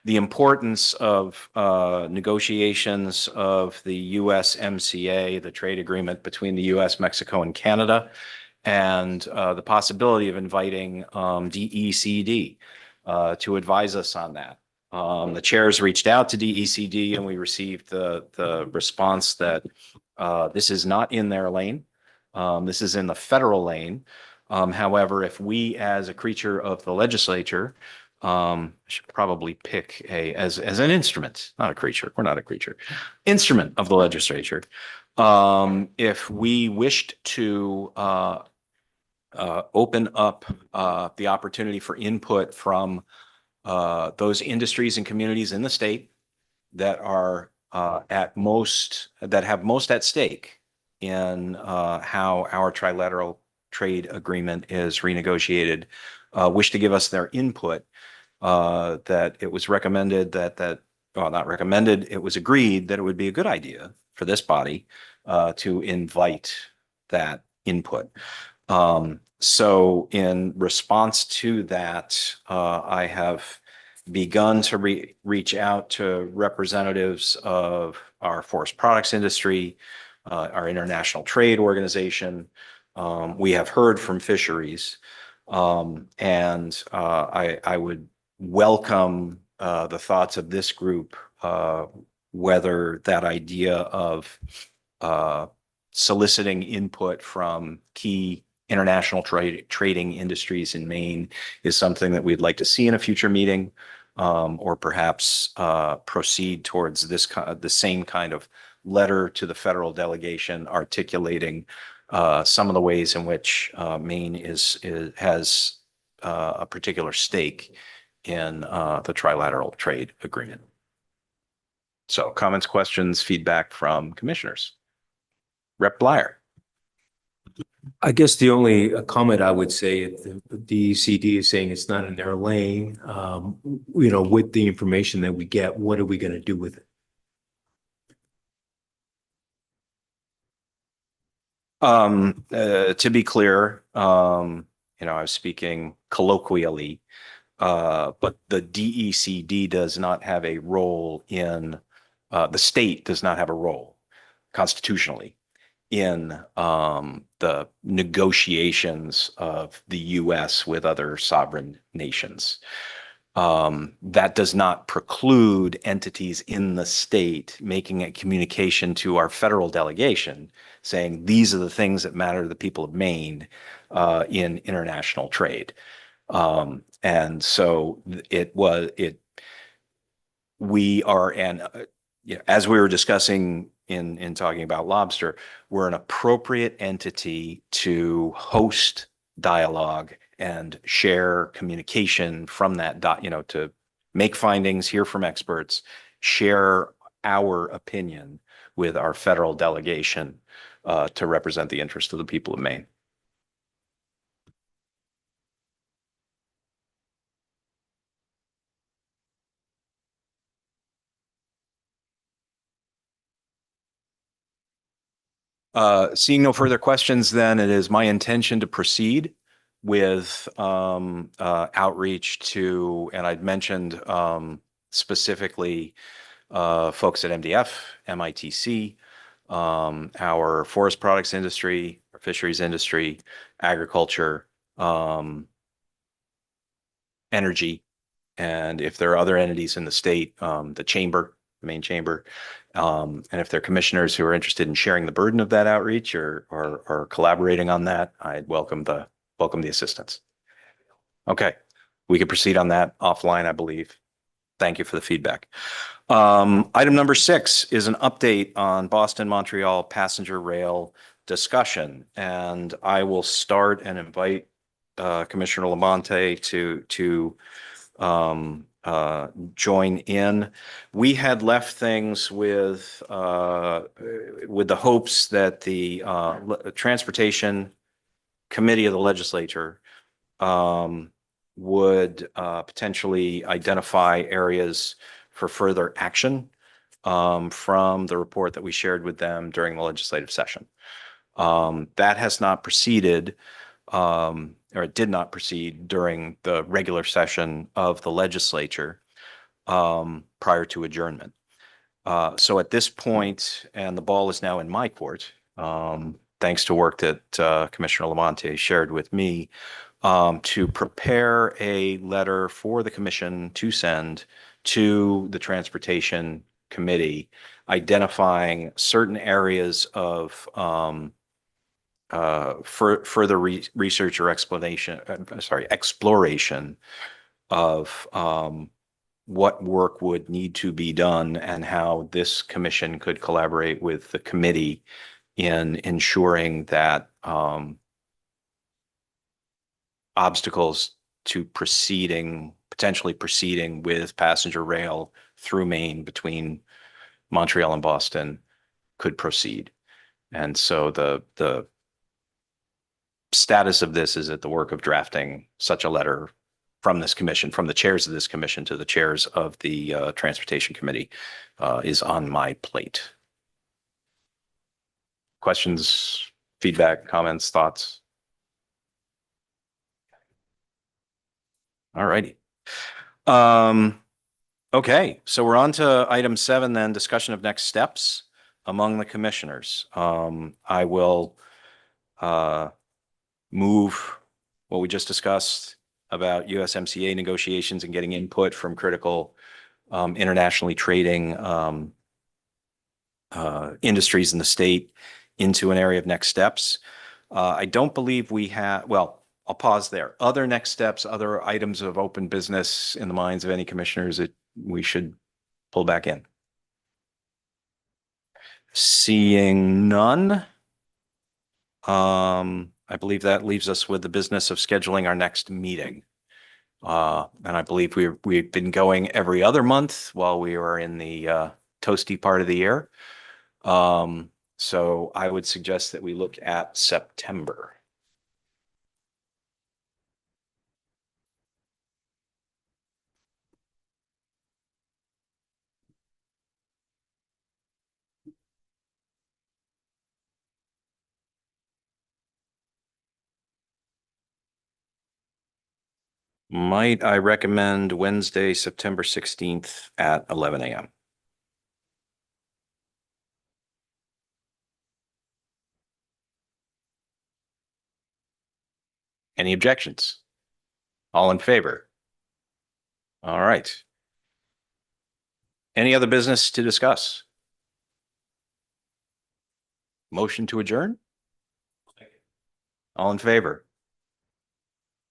the importance of negotiations of the USMCA, the trade agreement between the US, Mexico, and Canada, and the possibility of inviting DECD to advise us on that. The chairs reached out to DECD and we received the response that this is not in their lane. This is in the federal lane. However, if we as a creature of the legislature, I should probably pick as an instrument, not a creature, we're not a creature, instrument of the legislature. If we wished to open up the opportunity for input from those industries and communities in the state that are that have most at stake in how our trilateral trade agreement is renegotiated, wish to give us their input, that it was recommended well, not recommended, it was agreed that it would be a good idea for this body to invite that input. So in response to that, I have begun to reach out to representatives of our forest products industry, our international trade organization. We have heard from fisheries, and I would welcome the thoughts of this group, whether that idea of soliciting input from key international trading industries in Maine is something that we'd like to see in a future meeting, or perhaps proceed towards the same kind of letter to the federal delegation articulating some of the ways in which Maine has a particular stake in the trilateral trade agreement. So comments, questions, feedback from commissioners. Rep. Bleier. I guess the only comment I would say, if the DECD is saying it's not in their lane, with the information that we get, what are we going to do with it? To be clear, I was speaking colloquially, but the DECD does not have a role in, the state does not have a role constitutionally in the negotiations of the U.S. with other sovereign nations. That does not preclude entities in the state making a communication to our federal delegation saying these are the things that matter to the people of Maine in international trade. And so we are, as we were discussing in talking about lobster, we're an appropriate entity to host dialogue and share communication from that, to make findings, hear from experts, share our opinion with our federal delegation to represent the interest of the people of Maine. Seeing no further questions, then it is my intention to proceed with outreach to, and I'd mentioned specifically folks at MDF, MITC, our forest products industry, our fisheries industry, agriculture, energy, and if there are other entities in the state, the chamber, the Maine chamber, and if there are commissioners who are interested in sharing the burden of that outreach or collaborating on that, I'd welcome the assistance. Okay, we could proceed on that offline, I believe. Thank you for the feedback. Item number 6 is an update on Boston-Montreal passenger rail discussion, and I will start and invite Commissioner Labonte to join in. We had left things with the hopes that the Transportation Committee of the Legislature would potentially identify areas for further action from the report that we shared with them during the legislative session. That has not proceeded, or it did not proceed during the regular session of the legislature prior to adjournment. So at this point, and the ball is now in my court, thanks to work that Commissioner Labonte shared with me, to prepare a letter for the commission to send to the Transportation Committee, identifying certain areas of further research or exploration of what work would need to be done and how this commission could collaborate with the committee in ensuring that obstacles to potentially proceeding with passenger rail through Maine between Montreal and Boston could proceed. And so the status of this is that the work of drafting such a letter from this commission, from the chairs of this commission to the chairs of the Transportation Committee is on my plate. Questions, feedback, comments, thoughts? All righty. Okay, so we're on to item 7 then, discussion of next steps among the commissioners. I will move what we just discussed about USMCA negotiations and getting input from critical internationally trading industries in the state into an area of next steps. I don't believe we have, well, I'll pause there. Other next steps, other items of open business in the minds of any commissioners that we should pull back in. Seeing none. I believe that leaves us with the business of scheduling our next meeting. And I believe we've been going every other month while we were in the toasty part of the year. So I would suggest that we look at September. Might I recommend Wednesday, September 16th at 11 a.m. Any objections? All in favor? All right. Any other business to discuss? Motion to adjourn? All in favor?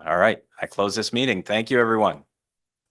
All right, I close this meeting. Thank you, everyone.